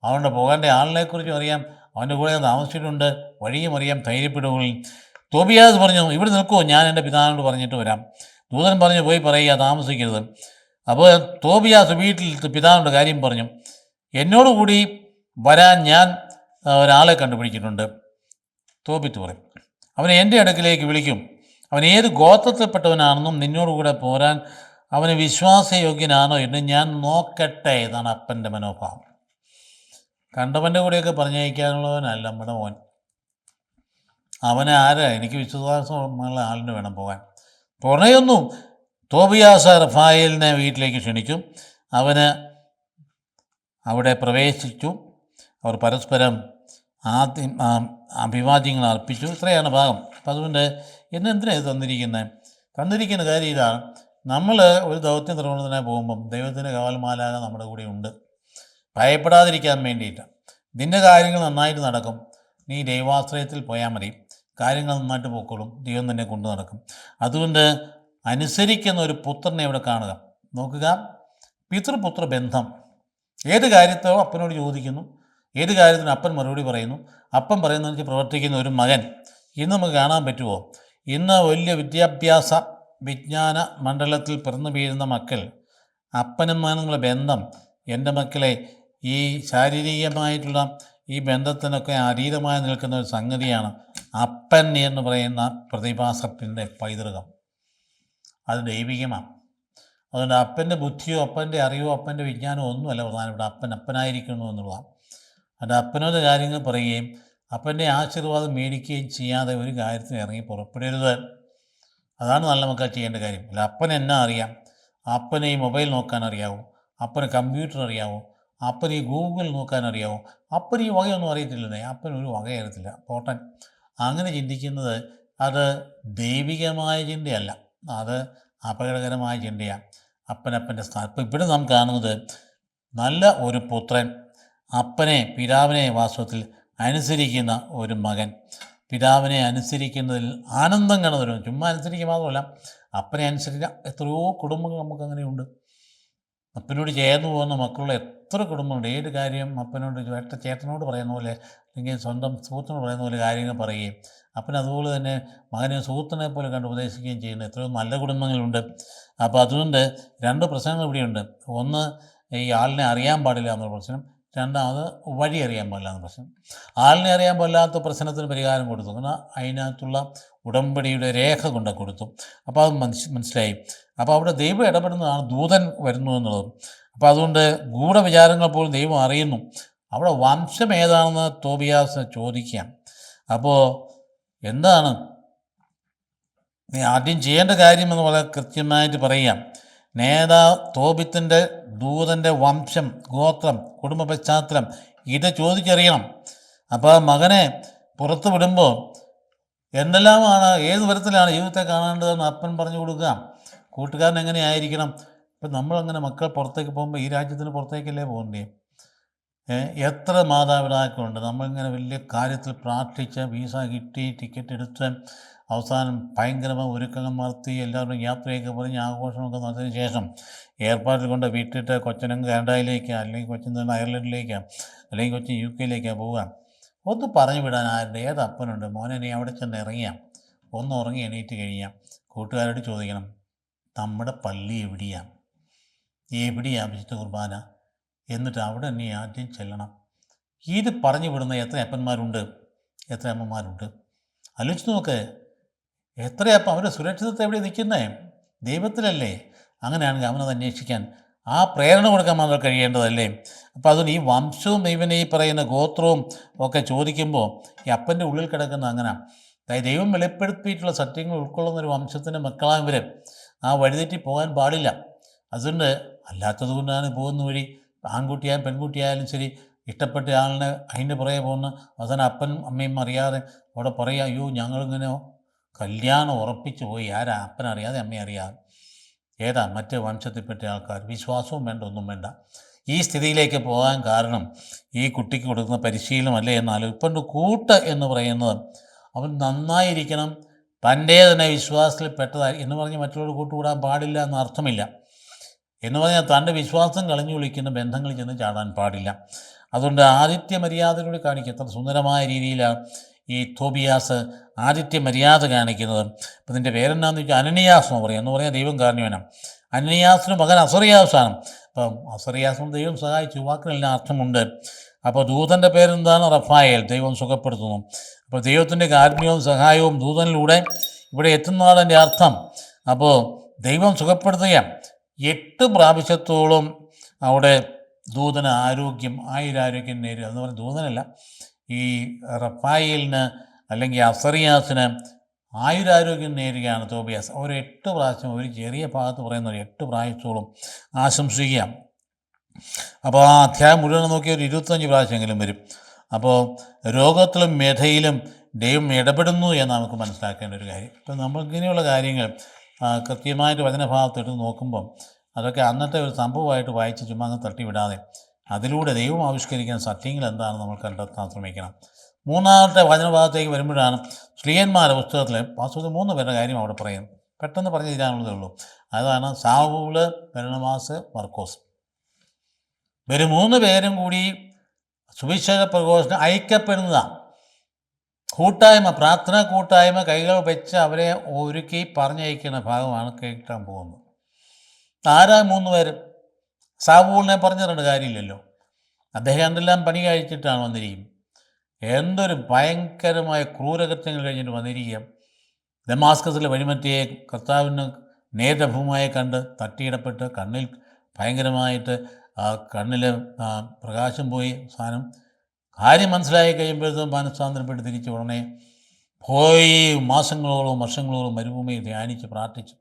അവൻ്റെ പോകേണ്ട ആളിനെക്കുറിച്ചും അറിയാം, അവൻ്റെ കൂടെ താമസിച്ചിട്ടുണ്ട്, വഴിയും അറിയാം. ധൈര്യപ്പെടുകയും തോബിയാസ് പറഞ്ഞു, ഇവിടെ നിൽക്കുമോ, ഞാൻ എൻ്റെ പിതാവിനോട് പറഞ്ഞിട്ട് വരാം. ദൂതൻ പറഞ്ഞു, പോയി പറയുക, താമസിക്കരുത്. അപ്പോൾ തോബിയാസ് വീട്ടിൽ പിതാവിനോട് കാര്യം പറഞ്ഞു, എന്നോടുകൂടി വരാൻ ഞാൻ ഒരാളെ കണ്ടുപിടിച്ചിട്ടുണ്ട്. തോബിത്ത് പറയും, അവനെ എൻ്റെ അടുക്കിലേക്ക് വിളിക്കും. അവൻ ഏത് ഗോത്രത്തിൽപ്പെട്ടവനാണെന്നും നിന്നോടുകൂടെ പോരാൻ അവന് വിശ്വാസയോഗ്യനാണോ എന്ന് ഞാൻ നോക്കട്ടെ. എന്നാണ് അപ്പൻ്റെ മനോഭാവം. കണ്ടവൻ്റെ കൂടെയൊക്കെ പറഞ്ഞയക്കാനുള്ളവനല്ല നമ്മുടെ മോൻ. അവനെ ആരാ? എനിക്ക് വിശ്വാസമുള്ള ആളിന് വേണം പോകാൻ. പുറയൊന്നു തോബിയാസ് റഫായേലിനെ വീട്ടിലേക്ക് ക്ഷണിച്ചു. അവന് അവിടെ പ്രവേശിച്ചു. അവർ പരസ്പരം ആദ്യം അഭിവാദ്യങ്ങൾ അർപ്പിച്ചു. ഇത്രയാണ് ഭാഗം. അപ്പം അതുകൊണ്ട് എന്തിനാണ് ഇത് തന്നിരിക്കുന്ന കാര്യം ഇതാണ്. നമ്മൾ ഒരു ദൗത്യം നിർവഹണത്തിനായി പോകുമ്പം ദൈവത്തിൻ്റെ കാവൽമാലാക നമ്മുടെ കൂടെ ഉണ്ട്, ഭയപ്പെടാതിരിക്കാൻ വേണ്ടിയിട്ട്. നിൻ്റെ കാര്യങ്ങൾ നന്നായിട്ട് നടക്കും. നീ ദൈവാശ്രയത്തിൽ പോയാൽ മതി, കാര്യങ്ങൾ നന്നായിട്ട് പോക്കോളും, ദൈവം തന്നെ കൊണ്ടു നടക്കും. അതുകൊണ്ട് അനുസരിക്കുന്ന ഒരു പുത്രനെ ഇവിടെ കാണുക. നോക്കുക, പിതൃപുത്ര ബന്ധം. ഏത് കാര്യത്തോ അപ്പനോട് ചോദിക്കുന്നു, ഏത് കാര്യത്തിനും അപ്പൻ മറുപടി പറയുന്നു, അപ്പൻ പറയുന്നതിന് പ്രവർത്തിക്കുന്ന ഒരു മകൻ ഇന്ന് നമുക്ക് കാണാൻ പറ്റുമോ? ഇന്ന് വലിയ വിദ്യാഭ്യാസ വിജ്ഞാന മണ്ഡലത്തിൽ പിറന്നു വീഴുന്ന മക്കൾ, അപ്പനും മകനുള്ള ബന്ധം, എൻ്റെ മക്കളെ ഈ ശാരീരികമായിട്ടുള്ള ഈ ബന്ധത്തിനൊക്കെ അതീതമായി നിൽക്കുന്ന ഒരു സംഗതിയാണ് അപ്പൻ എന്ന് പറയുന്ന പ്രതിഭാസത്തിൻ്റെ പൈതൃകം. അത് ദൈവികമാണ്. അതുകൊണ്ട് അപ്പൻ്റെ ബുദ്ധിയോ അപ്പൻ്റെ അറിവോ അപ്പൻ്റെ വിജ്ഞാനമോ ഒന്നുമല്ല പ്രധാനപ്പെട്ട. അപ്പനായിരിക്കുന്നു എന്നുള്ളതാണ്. അത് അപ്പനോട് കാര്യങ്ങൾ പറയുകയും അപ്പൻ്റെ ആശീർവാദം മേടിക്കുകയും ചെയ്യാതെ ഒരു കാര്യത്തിന് ഇറങ്ങി പുറപ്പെടരുത്. അതാണ് നല്ല മക്കൾ ചെയ്യേണ്ട കാര്യം. അല്ല അപ്പന് എന്നാ അറിയാം? അപ്പന് ഈ മൊബൈൽ നോക്കാൻ അറിയാവോ? അപ്പന് കമ്പ്യൂട്ടർ അറിയാവോ? അപ്പന് ഈ ഗൂഗിൾ നോക്കാൻ അറിയാവോ? അപ്പന് ഈ വകയൊന്നും അറിയത്തില്ലെന്നേ. അപ്പന് ഒരു വക അറിയത്തില്ല പോട്ടൻ. അങ്ങനെ ചിന്തിക്കുന്നത് അത് ദൈവികമായ ചിന്തയല്ല, അത് അപകടകരമായ ചിന്തയാണ്. അപ്പനപ്പൻ്റെ സ്ഥാനം. ഇപ്പം ഇവിടെ നാം കാണുന്നത് നല്ല ഒരു പുത്രൻ, അപ്പനെ പിതാവിനെ വാസ്തവത്തിൽ അനുസരിക്കുന്ന ഒരു മകൻ, പിതാവിനെ അനുസരിക്കുന്നതിൽ ആനന്ദം കാണുന്നവരും. ചുമ്മാ അനുസരിക്കുക മാത്രമല്ല, അപ്പനെ അനുസരിക്കാൻ എത്രയോ കുടുംബങ്ങൾ നമുക്കങ്ങനെയുണ്ട്. അപ്പനോട് ചേർന്ന് പോകുന്ന മക്കളുള്ള എത്ര കുടുംബമുണ്ട്. ഏത് കാര്യം അപ്പനോട് ചേട്ടനോട് പറയുന്ന പോലെ, അല്ലെങ്കിൽ സ്വന്തം സുഹൃത്തിനോട് പറയുന്ന പോലെ കാര്യങ്ങൾ പറയുകയും അപ്പൻ അതുപോലെ തന്നെ മകനെ സുഹൃത്തിനെ പോലെ കണ്ട് ഉപദേശിക്കുകയും ചെയ്യുന്ന എത്രയോ നല്ല കുടുംബങ്ങളുണ്ട്. അപ്പോൾ അതുകൊണ്ട് രണ്ട് പ്രശ്നങ്ങൾ ഇവിടെയുണ്ട്. ഒന്ന്, ഈ ആളിനെ അറിയാൻ പാടില്ല എന്നൊരു പ്രശ്നം. രണ്ടാമത്, വഴി അറിയാൻ പാടില്ല എന്ന പ്രശ്നം. ആളിനെ അറിയാൻ പാടില്ലാത്ത പ്രശ്നത്തിന് പരിഹാരം കൊടുത്തു, എന്നാൽ അതിനകത്തുള്ള ഉടമ്പടിയുടെ രേഖ കൊണ്ട് കൊടുത്തു. അപ്പോൾ അത് മനസ്സിലായി. അപ്പോൾ അവിടെ ദൈവം ഇടപെടുന്നതാണ് ദൂതൻ വരുന്നു എന്നുള്ളത്. അപ്പോൾ അതുകൊണ്ട് ഗൂഢവിചാരങ്ങൾ പോലും ദൈവം അറിയുന്നു. അവിടെ വംശം ഏതാണെന്ന് തോബിയാസ് ചോദിക്കാം. അപ്പോൾ എന്താണ് നീ ആദ്യം ചെയ്യേണ്ട കാര്യമെന്ന് വളരെ കൃത്യമായിട്ട് പറയാം. തോബിത്തിൻ്റെ ദൂതൻ്റെ വംശം, ഗോത്രം, കുടുംബ പശ്ചാത്തലം ഇത് ചോദിച്ചറിയണം. അപ്പോൾ മകനെ പുറത്ത് വിടുമ്പോൾ എന്തെല്ലാമാണ്, ഏത് തരത്തിലാണ് ജീവിതത്തെ കാണേണ്ടതെന്ന് അപ്പൻ പറഞ്ഞു കൊടുക്കുക. കൂട്ടുകാരൻ എങ്ങനെയായിരിക്കണം. ഇപ്പം നമ്മളങ്ങനെ മക്കൾ പുറത്തേക്ക് പോകുമ്പോൾ, ഈ രാജ്യത്തിന് പുറത്തേക്കല്ലേ പോകണ്ടേ, എത്ര മാതാപിതാക്കളുണ്ട്. നമ്മളിങ്ങനെ വലിയ കാര്യത്തിൽ പ്രാർത്ഥിച്ച് വിസ കിട്ടി, ടിക്കറ്റ് എടുത്ത്, അവസാനം ഭയങ്കരമായ ഒരുക്കങ്ങൾ നടത്തി എല്ലാവരും യാത്രയൊക്കെ പറഞ്ഞ് ആഘോഷമൊക്കെ നടത്തിയതിന് ശേഷം എയർപോർട്ടിൽ കൊണ്ട് വിട്ടിട്ട് കൊച്ചിനും കാനഡയിലേക്കാണ്, അല്ലെങ്കിൽ കൊച്ചിൻ തന്നെ അയർലൻഡിലേക്കാണ്, അല്ലെങ്കിൽ കൊച്ചിൻ UK പോവുക. ഒന്ന് പറഞ്ഞു വിടാൻ ആരുടെ ഏതപ്പനുണ്ട്? മോനെ നീ അവിടെ ചെന്ന് ഇറങ്ങിയാൽ ഒന്ന് ഉറങ്ങി എണീറ്റ് കഴിഞ്ഞാൽ കൂട്ടുകാരോട് ചോദിക്കണം, നമ്മുടെ പള്ളി എവിടെയാണ്, വിശുദ്ധ കുർബാന, എന്നിട്ട് അവിടെ നീ ആദ്യം ചെല്ലണം. ഇത് പറഞ്ഞു വിടുന്ന എത്ര അപ്പന്മാരുണ്ട്, എത്ര അമ്മമാരുണ്ട്? ആലോചിച്ച് നോക്ക്. എത്രയപ്പം അവരുടെ സുരക്ഷിതത്വം എവിടെ നിൽക്കുന്നേ? ദൈവത്തിലല്ലേ. അങ്ങനെയാണെങ്കിൽ അവനത് അന്വേഷിക്കാൻ ആ പ്രേരണ കൊടുക്കാൻ മാത്രം കഴിയേണ്ടതല്ലേ. അപ്പോൾ അതുകൊണ്ട് ഈ വംശവും ഇവനെ ഈ പറയുന്ന ഗോത്രവും ഒക്കെ ചോദിക്കുമ്പോൾ ഈ അപ്പൻ്റെ ഉള്ളിൽ കിടക്കുന്ന അങ്ങനെ, അതായത് ദൈവം വെളിപ്പെടുത്തിയിട്ടുള്ള സത്യങ്ങൾ ഉൾക്കൊള്ളുന്ന ഒരു വംശത്തിൻ്റെ മക്കളായവർ ആ വഴിതെറ്റി പോകാൻ പാടില്ല. അതുകൊണ്ട് അല്ലാത്തത് കൊണ്ടാണ് പോകുന്ന വഴി ആൺകുട്ടിയായാലും പെൺകുട്ടിയായാലും ശരി, ഇഷ്ടപ്പെട്ട ആളിനെ അതിൻ്റെ പുറകെ പോകുന്ന അവസാനം അപ്പനും അമ്മയും അറിയാതെ അവിടെ പറയുക, അയ്യോ ഞങ്ങളിങ്ങനെ കല്യാണം ഉറപ്പിച്ചു പോയി, ആരാ അപ്പനറിയാതെ അമ്മയറിയാതെ, ഏതാ മറ്റ് വംശത്തിൽപ്പെട്ട ആൾക്കാർ. വിശ്വാസവും വേണ്ട, ഒന്നും വേണ്ട. ഈ സ്ഥിതിയിലേക്ക് പോകാൻ കാരണം ഈ കുട്ടിക്ക് കൊടുക്കുന്ന പരിശീലനമല്ലേ എന്നാലും. ഇപ്പം കൂട്ട് എന്ന് പറയുന്നത് അവൻ നന്നായിരിക്കണം, തൻ്റെ തന്നെ വിശ്വാസത്തിൽ പെട്ടതായി എന്ന് പറഞ്ഞ് മറ്റുള്ളവർ കൂട്ടുകൂടാൻ പാടില്ല എന്ന അർത്ഥമില്ല. എന്ന് പറഞ്ഞാൽ തൻ്റെ വിശ്വാസം കളഞ്ഞു വിളിക്കുന്ന ബന്ധങ്ങളിൽ ചെന്ന് ചാടാൻ പാടില്ല. അതുകൊണ്ട് ആതിഥ്യ മര്യാദയോട് കാണിക്കുക. എത്ര സുന്ദരമായ രീതിയിലാണ് ഈ തോബിയാസ് ആതിഥ്യ മര്യാദ കാണിക്കുന്നത്. അപ്പം നിൻ്റെ പേരെന്നാന്ന് വെച്ചാൽ അനനിയാസ് എന്ന് പറയാം. എന്ന് പറഞ്ഞാൽ ദൈവം കാരണവനാണ്. അനനിയാസിന് മകൻ അസറിയാസാണ്. അപ്പം അസറിയാസും ദൈവം സഹായിച്ചു, വാക്കിനെല്ലാം അർത്ഥമുണ്ട്. അപ്പോൾ ദൂതൻ്റെ പേരെന്താണ്? റഫായേൽ, ദൈവം സുഖപ്പെടുത്തുന്നു. അപ്പോൾ ദൈവത്തിൻ്റെ കാരുണ്യവും സഹായവും ദൂതനിലൂടെ ഇവിടെ എത്തുന്നതാണ് അർത്ഥം. അപ്പോൾ ദൈവം സുഖപ്പെടുത്തുക. 8 പ്രാവശ്യത്തോളം അവിടെ ദൂതന് ആയുരാരോഗ്യം നേരുക എന്ന് പറഞ്ഞാൽ ദൂതനല്ല, ഈ റഫായേലിന് അല്ലെങ്കിൽ അസറിയാസിന് ആയുരാരോഗ്യം നേരുകയാണ് തോബിയാസ്. ഒരു 8 പ്രാവശ്യം, ഒരു ചെറിയ ഭാഗത്ത് പറയുന്നത് 8 പ്രാവശ്യത്തോളം ആശംസിക്കുക. അപ്പോൾ ആ അധ്യായം മുഴുവൻ നോക്കിയാൽ ഒരു 25 പ്രാവശ്യമെങ്കിലും വരും. അപ്പോൾ രോഗത്തിലും വ്യഥയിലും ദൈവം ഇടപെടുന്നു എന്ന് നമുക്ക് മനസ്സിലാക്കേണ്ട ഒരു കാര്യം. ഇപ്പം നമ്മൾക്കിങ്ങനെയുള്ള കാര്യങ്ങൾ കൃത്യമായിട്ട് വചനഭാഗത്തെടുത്ത് നോക്കുമ്പം അതൊക്കെ അന്നത്തെ ഒരു സംഭവമായിട്ട് വായിച്ച് ചുമ്മാ അങ്ങ് തട്ടിവിടാതെ അതിലൂടെ ദൈവം ആവിഷ്കരിക്കുന്ന സത്യങ്ങൾ എന്താണെന്ന് നമ്മൾ കണ്ടെത്താൻ ശ്രമിക്കണം. മൂന്നാമത്തെ വചനഭാഗത്തേക്ക് വരുമ്പോഴാണ് സ്ത്രീയന്മാരുടെ പുസ്തകത്തിൽ വാസ്തവത്തിൽ 3 പേരുടെ കാര്യം അവിടെ പറയും. പെട്ടെന്ന് പറഞ്ഞു തരാനുള്ളതേ ഉള്ളൂ. അതാണ് സാവൂള്, ബർണ്ണബാസ്, മർക്കോസ്. ഇവർ 3 പേരും കൂടി സുവിശേഷ പ്രഘോഷണം ഐക്യപ്പെടുന്നതാണ്. കൂട്ടായ്മ, പ്രാർത്ഥന കൂട്ടായ്മ, കൈകൾ വെച്ച് അവരെ ഒരുക്കി പറഞ്ഞയക്കുന്ന ഭാഗമാണ് കേൾക്കാൻ പോകുന്നത്. ആരാ 3 പേര്? സാവൂളിനെ പറഞ്ഞിട്ടുണ്ട് കാര്യമില്ലല്ലോ. അദ്ദേഹം എന്തെല്ലാം പണി കഴിച്ചിട്ടാണ് വന്നിരിക്കും. എന്തൊരു ഭയങ്കരമായ ക്രൂരകൃത്യങ്ങൾ കഴിഞ്ഞിട്ട് വന്നിരിക്കുക. ദമാസ്കസിലെ വഴിമറ്റിയെ കർത്താവിന് നേരഭൂമായി കണ്ട് തട്ടിയിടപ്പെട്ട് കണ്ണിൽ ഭയങ്കരമായിട്ട് കണ്ണിൽ പ്രകാശം പോയി, സാധനം കാര്യം മനസ്സിലായി കഴിയുമ്പോഴത്തേക്കും മാനസാന്തരപ്പെട്ട് തിരിച്ച് ഉടനെ പോയി മാസങ്ങളോളം വർഷങ്ങളോളം മരുഭൂമിയിൽ ധ്യാനിച്ച് പ്രാർത്ഥിച്ചു.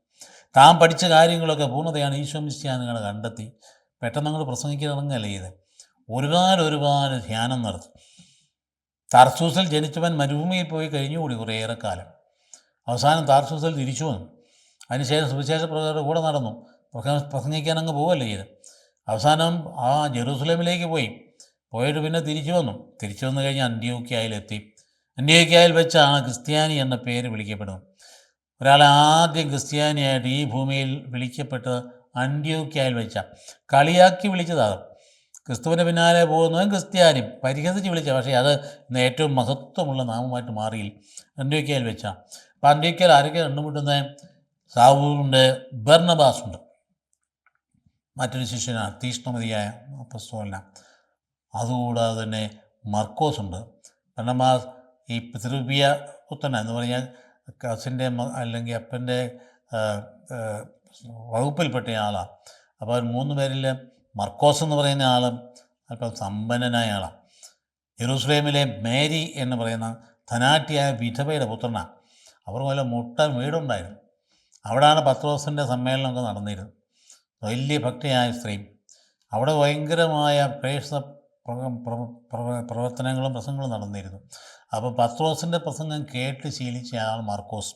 താൻ പഠിച്ച കാര്യങ്ങളൊക്കെ പൂർണ്ണതയാണ് ഈശോ മിശിഹായെ കണ്ടെത്തി പെട്ടെന്ന് അങ്ങോട്ട് പ്രസംഗിക്കിറങ്ങല്ലേ ഇത്. ഒരുപാട് ധ്യാനം നടത്തി. താർസൂസിൽ ജനിച്ചവൻ മരുഭൂമിയിൽ പോയി കഴിഞ്ഞുകൂടി കുറേയേറെ കാലം. അവസാനം താർസൂസിൽ തിരിച്ചു വന്നു. അതിനുശേഷം സുവിശേഷ പ്രകാരം കൂടെ നടന്നു. പ്രസംഗിക്കാൻ അങ്ങ് പോവല്ലേ ചെയ്ത്. അവസാനം ആ ജെറൂസലേമിലേക്ക് പോയിട്ട് പിന്നെ തിരിച്ചു വന്നു കഴിഞ്ഞ് അന്ത്യോക്യയിലെത്തി. അന്ത്യോക്യയിൽ വെച്ചാണ് ക്രിസ്ത്യാനി എന്ന പേര് വിളിക്കപ്പെടുന്നത്. ഒരാൾ ആദ്യം ക്രിസ്ത്യാനിയായിട്ട് ഈ ഭൂമിയിൽ വിളിക്കപ്പെട്ടത് അന്ത്യോക്യയിൽ വെച്ചാണ്. കളിയാക്കി വിളിച്ചതാണ്. ക്രിസ്തുവിൻ്റെ പിന്നാലെ പോകുന്നവൻ ക്രിസ്ത്യാനി പരിഹസിച്ച് വിളിച്ച, പക്ഷേ അത് ഇന്ന് ഏറ്റവും മഹത്വമുള്ള നാമമായിട്ട് മാറിയില്ല. അന്ത്യോക്യയിൽ വെച്ചാണ്. അപ്പം അന്ത്യോക്യയിൽ ആരൊക്കെ കണ്ടുമുട്ടുന്നത്? സാവൂളുണ്ട്, ബർന്നബാസുണ്ട്, മറ്റൊരു ശിഷ്യനാണ് തീഷ്ണമതിയായ അപ്പസ്തോലനാണ്. അതുകൂടാതെ തന്നെ മർക്കോസുണ്ട്. ബർന്നബാസ് ഈ പിതൃവ്യ പുത്രൻ എന്ന് പറഞ്ഞാൽ കസിൻ്റെ അല്ലെങ്കിൽ അപ്പൻ്റെ വകുപ്പിൽപ്പെട്ട ആളാണ്. അപ്പോൾ 3 പേരിൽ മർക്കോസ് എന്ന് പറയുന്ന ആൾ അല്പം സമ്പന്നനായ ആളാണ്. ജെറൂസലേമിലെ മേരി എന്ന് പറയുന്ന ധനാഢ്യയായ വിധവയുടെ പുത്രനാണ്. അവർ പോലെ മുട്ടൻ വീടുണ്ടായിരുന്നു. അവിടെയാണ് പത്രോസിൻ്റെ സമ്മേളനമൊക്കെ നടന്നിരുന്നത്. വലിയ ഭക്തിയായ സ്ത്രീ. അവിടെ ഭയങ്കരമായ പ്രവർത്തനങ്ങളും പ്രസംഗങ്ങളും നടന്നിരുന്നു. അപ്പോൾ പത്രോസിൻ്റെ പ്രസംഗം കേട്ട് ശീലിച്ച ആൾ മർക്കോസ്.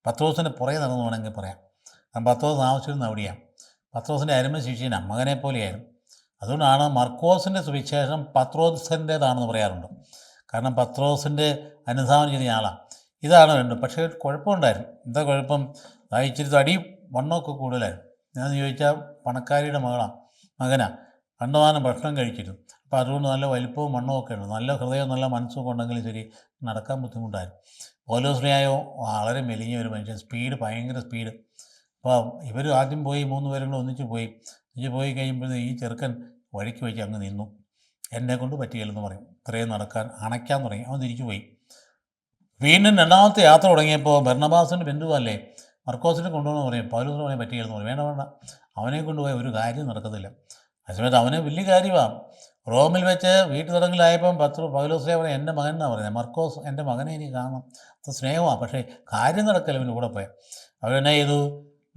പത്രോസിൻ്റെ പുറകെ നടന്നു വേണമെങ്കിൽ പറയാം. കാരണം പത്രോസ് ആവശ്യമിരുന്ന അവിടെയാണ്. പത്രോസിൻ്റെ അരുമ ശിഷ്യനാണ്, മകനെ പോലെയായിരുന്നു. അതുകൊണ്ടാണ് മർക്കോസിൻ്റെ സുവിശേഷം പത്രോസിൻ്റേതാണെന്ന് പറയാറുണ്ട്. കാരണം പത്രോസിൻ്റെ അനുധാവനം ചെയ്ത ആളാണ്. ഇതാണ് വേണ്ടത്. പക്ഷേ കുഴപ്പമുണ്ടായിരുന്നു. എന്താ കുഴപ്പം? ഇച്ചിരി തടി വണ്ണമൊക്കെ കൂടുതലായിരുന്നു. ഞാൻ ചോദിച്ചാൽ പണക്കാരിയുടെ മകനാണ്. കണ്ടമാനം ഭക്ഷണം കഴിച്ചിരുന്നു. അപ്പോൾ അതുകൊണ്ട് നല്ല വലിപ്പവും വണ്ണവും ഒക്കെ ഉണ്ട്. നല്ല ഹൃദയവും നല്ല മനസ്സും ഉണ്ടെങ്കിലും ശരി നടക്കാൻ ബുദ്ധിമുട്ടായിരുന്നു. പൗലോസ്ലീഹായോ വളരെ മെലിഞ്ഞ ഒരു മനുഷ്യൻ, ഭയങ്കര സ്പീഡ്. അപ്പോൾ ഇവർ ആദ്യം പോയി 3 പേരും കൂടെ ഒന്നിച്ച് പോയി കഴിയുമ്പോഴേ ഈ ചെറുക്കൻ വഴിക്ക് വെച്ച് അങ്ങ് നിന്നു. എന്നെക്കൊണ്ട് പറ്റിയില്ലെന്ന് പറയും. ഇത്രയും അണയ്ക്കാൻ തുടങ്ങി. അവൻ തിരിച്ചു പോയി. വീണ്ടും 2ാമത്തെ യാത്ര തുടങ്ങിയപ്പോൾ ബർന്നബാസിൻ്റെ ബന്ധുവല്ലേ മർക്കോസിനെ കൊണ്ടുപോകണമെന്ന് പറയും. പൗലോസിന് പറയാൻ പറ്റിയില്ലെന്ന് പറയും. വേണ്ട അവനെ കൊണ്ടുപോയി ഒരു കാര്യം നടക്കത്തില്ല. അതേസമയത്ത് അവനെ വലിയ കാര്യമാണ്. റോമിൽ വെച്ച് വീട്ടുതടങ്കിലായപ്പം പൗലോസ്ലീഹ പറയും എൻ്റെ മകൻ എന്നാണ് പറയുന്നത്. മർക്കോസ് എൻ്റെ മകനെ എനിക്ക് കാണണം, അത് സ്നേഹമാണ്. പക്ഷേ കാര്യം നടക്കല്ല. അവൻ്റെ കൂടെ പോയാൽ അവരെന്നെ ചെയ്തു?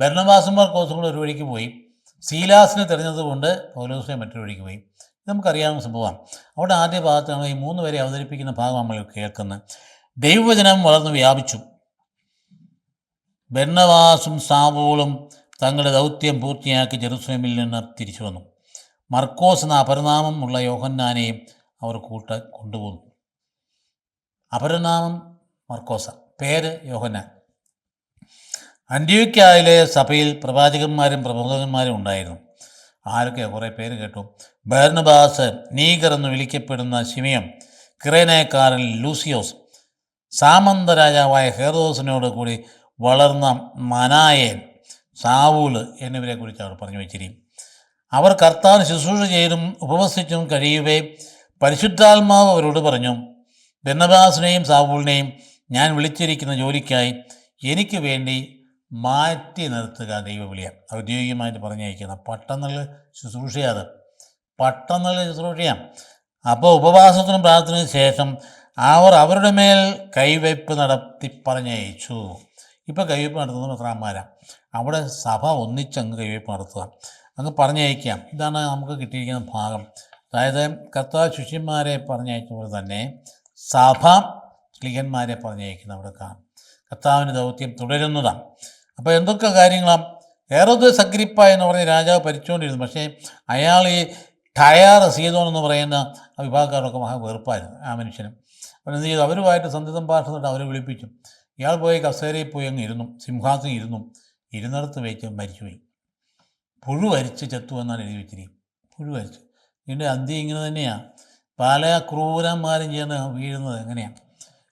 ബർന്നബാസും മർക്കോസും കൂടെ ഒരു വഴിക്ക് പോയി. സീലാസിനെ തിരഞ്ഞതുകൊണ്ട് പൗലോസ്ലീഹ മറ്റൊരു വഴിക്ക് പോയി. നമുക്കറിയാവുന്ന സംഭവമാണ്. അവിടെ ആദ്യ ഭാഗത്താണ് ഈ 3 പേരെ അവതരിപ്പിക്കുന്ന ഭാഗം നമ്മൾ കേൾക്കുന്നത്. ദൈവവചനം വളർന്ന് വ്യാപിച്ചു. ബർന്നബാസും സാവൂളും തങ്ങളുടെ ദൗത്യം പൂർത്തിയാക്കി ജെറുസലേമിൽ നിന്ന് തിരിച്ചു വന്നു. മർക്കോസ് എന്ന അപരനാമം ഉള്ള യോഹന്നാനെയും അവർ കൊണ്ടുപോകുന്നു. അപരനാമം മർക്കോസ, പേര് യോഹന്നാൻ. അന്ത്യോക്യയിലെ സഭയിൽ പ്രവാചകന്മാരും പ്രബോധകന്മാരും ഉണ്ടായിരുന്നു. ആരൊക്കെ? കുറേ പേര് കേട്ടു. ബർന്നബാസ്, നീഗർ എന്ന് വിളിക്കപ്പെടുന്ന ശിമയോൻ, കിറേനക്കാരൻ ലൂസിയോസ്, സാമന്ത രാജാവായ ഹെറോദോസിനോട് കൂടി വളർന്ന മനായേൻ, സാവൂള് എന്നിവരെ കുറിച്ച് അവർ പറഞ്ഞു വെച്ചിരിക്കും. അവർ കർത്താവിന് ശുശ്രൂഷ ചെയ്തും ഉപവസിച്ചും കഴിയുവേ പരിശുദ്ധാത്മാവ് അവരോട് പറഞ്ഞു, ബർന്നബാസിനെയും സാവൂളിനെയും ഞാൻ വിളിച്ചിരിക്കുന്ന ജോലിക്കായി എനിക്ക് വേണ്ടി മാറ്റി നിർത്തുക. ദൈവവിളിയാണ് ഔദ്യോഗികമായിട്ട് പറഞ്ഞയക്കുന്ന പട്ടണങ്ങളിൽ ശുശ്രൂഷയാണ്. പട്ടണങ്ങളിൽ ശുശ്രൂഷയാണ്. അപ്പോൾ ഉപവാസത്തിനും പ്രാർത്ഥനയ്ക്ക് ശേഷം അവർ അവരുടെ മേൽ കൈവയ്പ് നടത്തി പറഞ്ഞയച്ചു. ഇപ്പോൾ കൈവയ്പ് നടത്തുന്നത് മെത്രാന്മാരാണ്. അവിടെ സഭ ഒന്നിച്ചങ്ങ് കൈവയ്പ് നടത്തുക, അങ്ങ് പറഞ്ഞയക്കാം. ഇതാണ് നമുക്ക് കിട്ടിയിരിക്കുന്ന ഭാഗം. അതായത് കർത്താവ് ശിഷ്യന്മാരെ പറഞ്ഞയച്ച പോലെ തന്നെ സഭ സ്ലീഹന്മാരെ പറഞ്ഞയക്കുന്ന അവിടെ കാണും. കർത്താവിൻ്റെ ദൗത്യം തുടരുന്നതാണ്. അപ്പോൾ എന്തൊക്കെ കാര്യങ്ങളാണ്? ഹെറോദോസ് അഗ്രിപ്പ എന്ന് പറഞ്ഞ രാജാവ് ഭരിച്ചുകൊണ്ടിരുന്നു. പക്ഷേ അയാൾ ഈ ടയർ സീതോൻ എന്ന് പറയുന്ന ആ വിഭാഗക്കാരൊക്കെ മഹാ വെറുപ്പായിരുന്നു ആ മനുഷ്യനും. അപ്പോൾ എന്ത് ചെയ്തു? അവരുമായിട്ട് സന്ധി സംഭാഷണം തൊട്ട് അവരെ വിളിപ്പിച്ചു. ഇയാൾ പോയി കസേരയിൽ പോയി അങ്ങ് ഇരുന്നു. സിംഹാസനം ഇരുന്നിടത്ത് വെച്ച് മരിച്ചുപോയി. പുഴുവരിച്ച് ചത്തു എന്നാണ് എഴുതി വെച്ചിരിക്കും. പുഴുവരിച്ച്. ഇതിൻ്റെ അന്ത്യം ഇങ്ങനെ തന്നെയാണ്. പല ക്രൂരന്മാരും ചെയ്യുന്ന വീഴുന്നത് എങ്ങനെയാണ്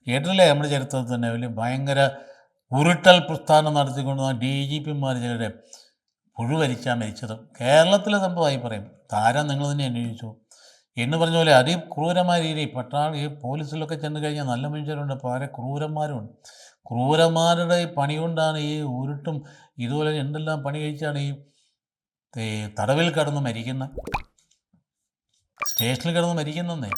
കേട്ടില്ലേ? നമ്മുടെ ചരിത്രത്തിൽ തന്നെ വലിയ ഭയങ്കര ഉരുട്ടൽ പ്രസ്ഥാനം നടത്തിക്കൊണ്ട് DGPമാർ ചിലരെ പുഴുവരിച്ചാണ് മരിച്ചത്. കേരളത്തിലെ സംഭവമായി പറയും. താരം നിങ്ങൾ തന്നെ അന്വേഷിച്ചു എന്ന് പറഞ്ഞ പോലെ അതിക്രൂരമായ രീതിയിൽ ഈ പോലീസിലൊക്കെ ചെന്ന് കഴിഞ്ഞാൽ നല്ല മനുഷ്യരുണ്ട്, പല ക്രൂരന്മാരുണ്ട്. ക്രൂരന്മാരുടെ ഈ പണി കൊണ്ടാണ് ഈ ഉരുട്ടും ഇതുപോലെ എന്തെല്ലാം പണി കഴിച്ചാണ് ഈ തടവിൽ കിടന്ന് മരിക്കുന്ന, സ്റ്റേഷനിൽ കിടന്ന് മരിക്കുന്നേ.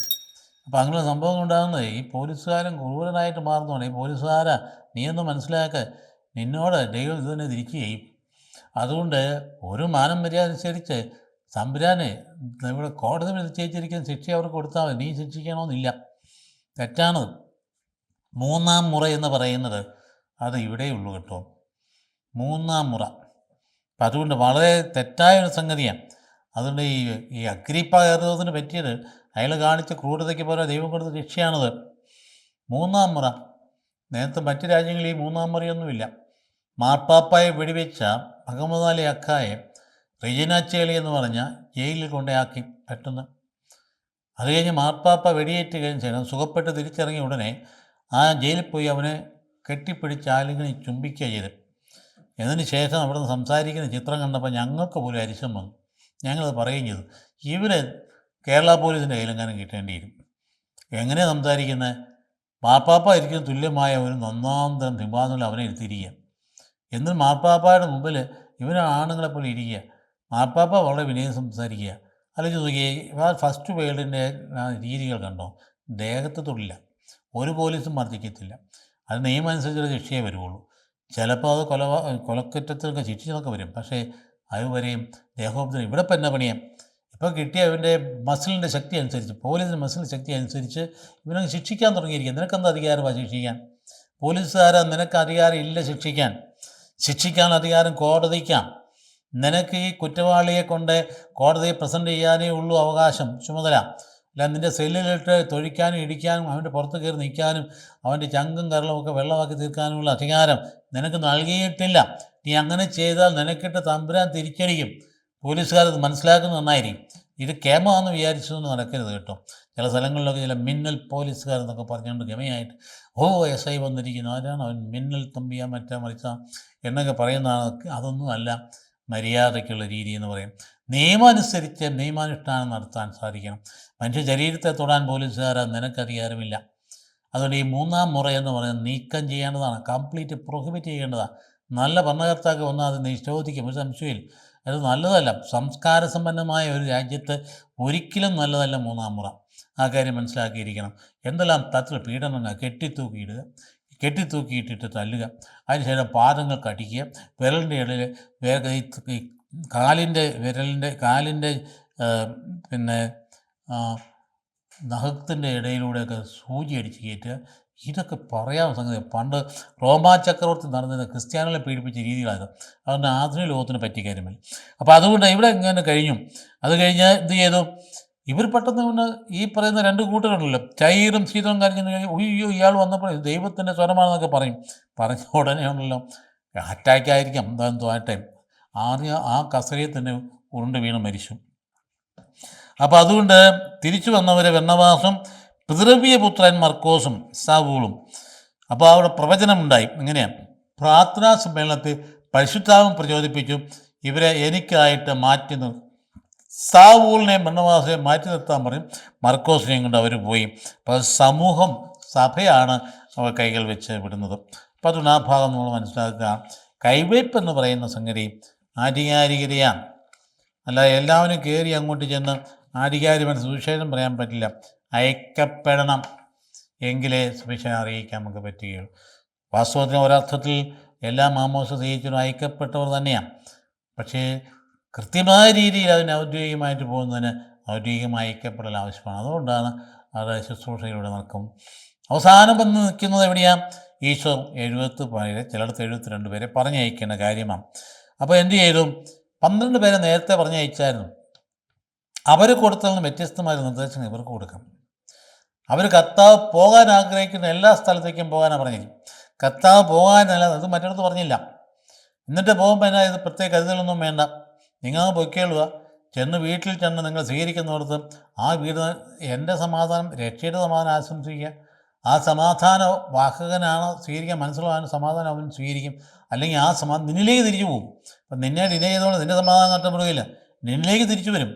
അപ്പോൾ അങ്ങനെ സംഭവം ഉണ്ടാകുന്നത് ഈ പോലീസുകാരൻ ക്രൂരനായിട്ട് മാറുന്നതാണ്. ഈ പോലീസുകാരാ, നീയൊന്ന് മനസ്സിലാക്കുക, നിന്നോട് ദൈവം ഇത് തന്നെ തിരിച്ചു ചെയ്യും. അതുകൊണ്ട് ഒരു മാനം മര്യാദ അനുസരിച്ച് തമ്പുരാനെ ഇവിടെ കോടതി നിശ്ചയിച്ചിരിക്കുന്ന ശിക്ഷ അവർക്ക് കൊടുത്താൽ മതി, നീ ശിക്ഷിക്കണമെന്നില്ല. തെറ്റാണത്. മൂന്നാം മുറ എന്ന് പറയുന്നത് അത് ഇവിടെയുള്ളൂ കേട്ടോ, മൂന്നാം മുറ. അപ്പം അതുകൊണ്ട് വളരെ തെറ്റായൊരു സംഗതിയാണ്. അതുകൊണ്ട് ഈ അഗ്രിപ്പ കയറുന്നതിന് പറ്റിയത് അയാൾ കാണിച്ച ക്രൂരതയ്ക്ക് പോലെ ദൈവം കൊടുത്ത ശിക്ഷയാണത്. മൂന്നാം മുറ. നേരത്തെ മറ്റ് രാജ്യങ്ങളിൽ ഈ മൂന്നാം മുറയൊന്നുമില്ല. മാർപ്പാപ്പായെ വെടിവെച്ച മുഹമ്മദ് അലി അക്കായെ റെജിന ചേളി എന്ന് പറഞ്ഞ ജയിലിൽ കൊണ്ടയാക്കി പെട്ടെന്ന്. അത് കഴിഞ്ഞ് മാർപ്പാപ്പ വെടിയേറ്റ് കഴിഞ്ഞ ശേഷം സുഖപ്പെട്ട് തിരിച്ചിറങ്ങിയ ഉടനെ ആ ജയിലിൽ പോയി അവനെ കെട്ടിപ്പിടിച്ച് ആലിങ്ങനെ ചുംബിക്കുക ചെയ്ത്. അതിന് ശേഷം അവിടെ നിന്ന് സംസാരിക്കുന്ന ചിത്രം കണ്ടപ്പോൾ ഞങ്ങൾക്ക് പോലും അരിശം വന്നു. ഞങ്ങളത് പറയുകയും ചെയ്തു, ഇവർ കേരള പോലീസിൻ്റെ കയ്യിലെങ്ങാനും കിട്ടേണ്ടിയിരുന്നു. എങ്ങനെയാണ് സംസാരിക്കുന്നത്? മാർപ്പാപ്പ ഇരിക്കുന്ന തുല്യമായ ഒരു നന്നാന്തരം സിംഹാസനത്തിൽ അവനെ ഇരുത്തിയിരിക്കുക. എന്നിട്ട് മാർപ്പാപ്പയുടെ മുമ്പിൽ ഇവന് ആണുങ്ങളെപ്പോലെ ഇരിക്കുക. മാർപ്പാപ്പ വളരെ വിനയം സംസാരിക്കുക. അല്ലെങ്കിൽ നോക്കിയേ, ഫസ്റ്റ് വേൾഡിൻ്റെ രീതികൾ കണ്ടോ? ദേഹത്ത് തൊടില്ല, ഒരു പോലീസും മർദ്ദിക്കത്തില്ല. അത് നിയമം അനുസരിച്ചുള്ള ശിക്ഷയെ വരുള്ളൂ. ചിലപ്പോൾ അത് കൊലക്കുറ്റത്തിനൊക്കെ ശിക്ഷിച്ചൊക്കെ വരും. പക്ഷേ അതുവരെയും ദേഹോപദ്രവം. ഇവിടെ ഇപ്പം എന്നാ പണിയാം? ഇപ്പോൾ കിട്ടിയ അവൻ്റെ മസിലിൻ്റെ ശക്തി അനുസരിച്ച്, പോലീസിൻ്റെ മസിലിൻ്റെ ശക്തി അനുസരിച്ച് ഇവനങ്ങ് ശിക്ഷിക്കാൻ തുടങ്ങിയിരിക്കുക. നിനക്കെന്താ അധികാരമാണ് ശിക്ഷിക്കാൻ? പോലീസുകാരാ, നിനക്ക് അധികാരം ഇല്ല ശിക്ഷിക്കാൻ. ശിക്ഷിക്കാൻ അധികാരം കോടതിക്കാം. നിനക്ക് ഈ കുറ്റവാളിയെ കൊണ്ട് കോടതിയെ പ്രസൻറ്റ് ചെയ്യാനേ ഉള്ളൂ അവകാശം, ചുമതല. അല്ല നിൻ്റെ സെല്ലിലിട്ട് തൊഴിക്കാനും ഇടിക്കാനും അവൻ്റെ പുറത്ത് കയറി നിൽക്കാനും അവൻ്റെ ചങ്കും കരളുമൊക്കെ വെള്ളമാക്കി തീർക്കാനുമുള്ള അധികാരം നിനക്ക് നൽകിയിട്ടില്ല. നീ അങ്ങനെ ചെയ്താൽ നിനക്കിട്ട് തമ്പുരാൻ തിരിച്ചടിക്കും. പോലീസുകാരത് മനസ്സിലാക്കുന്നത് നന്നായിരിക്കും. ഇത് കേമമാണെന്ന് വിചാരിച്ചതൊന്നും നടക്കരുത് കേട്ടോ. ചില സ്ഥലങ്ങളിലൊക്കെ ചില മിന്നൽ പോലീസുകാരെന്നൊക്കെ പറഞ്ഞുകൊണ്ട് ഗമയായിട്ട് എസ് ഐ വന്നിരിക്കുന്നു, ആരാണ് അവൻ, മിന്നൽ തമ്പിയാ മറ്റാ മറിച്ചാ എന്നൊക്കെ പറയുന്നതാണ്. അതൊന്നും അല്ല മര്യാദയ്ക്കുള്ള രീതി എന്ന് പറയും. നിയമാനുസരിച്ച് നിയമാനുഷ്ഠാനം നടത്താൻ സാധിക്കണം. മനുഷ്യ ശരീരത്തെ തൊടാൻ പോലീസുകാരാ നിനക്ക് അധികാരമില്ല. അതുകൊണ്ട് ഈ മൂന്നാം മുറ എന്ന് പറയുന്നത് നീക്കം ചെയ്യേണ്ടതാണ്, കംപ്ലീറ്റ് പ്രൊഹിബിറ്റ് ചെയ്യേണ്ടതാണ്. നല്ല ഭരണകർത്താക്കൾ വന്നാൽ അത് നിരോധിക്കും, ഒരു സംശയമില്ല. അത് നല്ലതല്ല. സംസ്കാര സമ്പന്നമായ ഒരു രാജ്യത്ത് ഒരിക്കലും നല്ലതല്ല മൂന്നാം മുറ. ആ കാര്യം മനസ്സിലാക്കിയിരിക്കണം. എന്തെല്ലാം തരത്തിലുള്ള പീഡനങ്ങൾ, കെട്ടിത്തൂക്കിയിടുക, കെട്ടിത്തൂക്കിയിട്ടിട്ട് തല്ലുക, അതിനുശേഷം പാദങ്ങൾ കടിക്കുക, വിരലിൻ്റെ ഇടയിൽ കാലിൻ്റെ പിന്നെ നഖത്തിൻ്റെ ഇടയിലൂടെയൊക്കെ സൂചി അടിച്ച് കയറ്റുക. ഇതൊക്കെ പറയാൻ സംഗതി. പണ്ട് റോമാ ചക്രവർത്തി നടന്നത് ക്രിസ്ത്യാനികളെ പീഡിപ്പിച്ച രീതികളായിരുന്നു. അതുകൊണ്ട് ആധുനിക ലോകത്തിന് പറ്റിയ കാര്യമല്ല. അപ്പോൾ അതുകൊണ്ട് ഇവിടെ ഇങ്ങനെ കഴിഞ്ഞു. അത് കഴിഞ്ഞ് എന്ത് ചെയ്തു? ഇവർ പെട്ടെന്ന് കൊണ്ട് ഈ പറയുന്ന രണ്ട് കൂട്ടുകളുണ്ടല്ലോ, ചൈറും ശീതവും കരഞ്ഞു ഉയ്യോ ഇയാൾ വന്നപ്പോൾ ദൈവത്തിൻ്റെ സ്വരമാണെന്നൊക്കെ പറഞ്ഞ ഉടനെ ഉണ്ടല്ലോ അറ്റാക്കായിരിക്കാം, എന്താണെന്തോ ആട്ടെ, ആ കസരയിൽ തന്നെ ഉരുണ്ട് വീണ് മരിച്ചു. അപ്പോൾ അതുകൊണ്ട് തിരിച്ചു വന്നവരെ വെണ്ണവാസും പിതൃവ്യപുത്രൻ മർക്കോസും സാവൂളും. അപ്പോൾ അവിടെ പ്രവചനമുണ്ടായി. ഇങ്ങനെയാണ്, പ്രാർത്ഥനാ സമ്മേളനത്തിൽ പരിശുദ്ധാത്മ പ്രചോദിപ്പിച്ചു ഇവരെ എനിക്കായിട്ട് മാറ്റി സാവൂളിനെയും വെണ്ണവാസിനെയും മാറ്റി നിർത്താൻ പറയും. മർക്കോസിനെയും കൊണ്ട് അവർ പോയി. അപ്പോൾ സമൂഹം, സഭയാണ് അവർ കൈകൾ വെച്ച് വിടുന്നത്. അപ്പോൾ അതുകൊണ്ട് ആ ഭാഗം നമ്മൾ മനസ്സിലാക്കുക. കൈവയ്പ് എന്ന് പറയുന്ന സംഗതി ആധികാരികതയാണ്. അല്ല എല്ലാവരും കയറി അങ്ങോട്ട് ചെന്ന് ആധികാരികമായി സുവിശേഷം പറയാൻ പറ്റില്ല. അയക്കപ്പെടണം, എങ്കിലേ സുവിശേഷം അറിയിക്കാൻ നമുക്ക് പറ്റുകയുള്ളൂ. വാസ്തവത്തിന് ഒരർത്ഥത്തിൽ എല്ലാ മാമോസ സ്വീകരിച്ചവരും അയക്കപ്പെട്ടവർ തന്നെയാണ്. പക്ഷേ കൃത്യമായ രീതിയിൽ അതിന് ഔദ്യോഗികമായിട്ട് പോകുന്നതിന് ഔദ്യോഗികമായി അയക്കപ്പെടൽ ആവശ്യമാണ്. അതുകൊണ്ടാണ് അത് ശുശ്രൂഷയിലൂടെ നടക്കും. അവസാനം വന്ന് നിൽക്കുന്നത് എവിടെയാണ്? ഈശോ 70 പേരെ, ചിലയിടത്ത് 72 പേരെ പറഞ്ഞയക്കേണ്ട കാര്യമാണ്. അപ്പോൾ എന്ത് ചെയ്തു? 12 പേരെ നേരത്തെ പറഞ്ഞയച്ചായിരുന്നു. അവർ കൊടുത്തതിന് വ്യത്യസ്തമായ നിർദ്ദേശങ്ങൾ ഇവർക്ക് കൊടുക്കണം. അവർ കർത്താവ് പോകാൻ ആഗ്രഹിക്കുന്ന എല്ലാ സ്ഥലത്തേക്കും പോകാനാണ് പറഞ്ഞിരിക്കും. കർത്താവ് പോകാനല്ല, അത് മറ്റിടത്ത് പറഞ്ഞില്ല. എന്നിട്ട് പോകുമ്പോൾ എന്നാ, ഇത് പ്രത്യേക കരുതലൊന്നും വേണ്ട, നിങ്ങൾ പൊയ്ക്കൊള്ളുക, ചെന്ന് വീട്ടിൽ ചെന്ന് നിങ്ങൾ സ്വീകരിക്കുന്നിടത്ത് ആ വീട് എൻ്റെ സമാധാനം, രക്ഷയുടെ സമാധാനം ആശംസിക്കുക. ആ സമാധാന വാഹകനാണ് സ്വീകരിക്കാൻ മനസ്സിലാവാൻ സമാധാനം അവൻ സ്വീകരിക്കും. അല്ലെങ്കിൽ ആ നിന്നിലേക്ക് തിരിച്ചു പോകും. അപ്പം നിന്നെ ഡിലേ ചെയ്തോണ്ട് നിൻ്റെ സമാധാനം നഷ്ടപ്പെടുകയില്ല, നിന്നിലേക്ക് തിരിച്ചു വരും.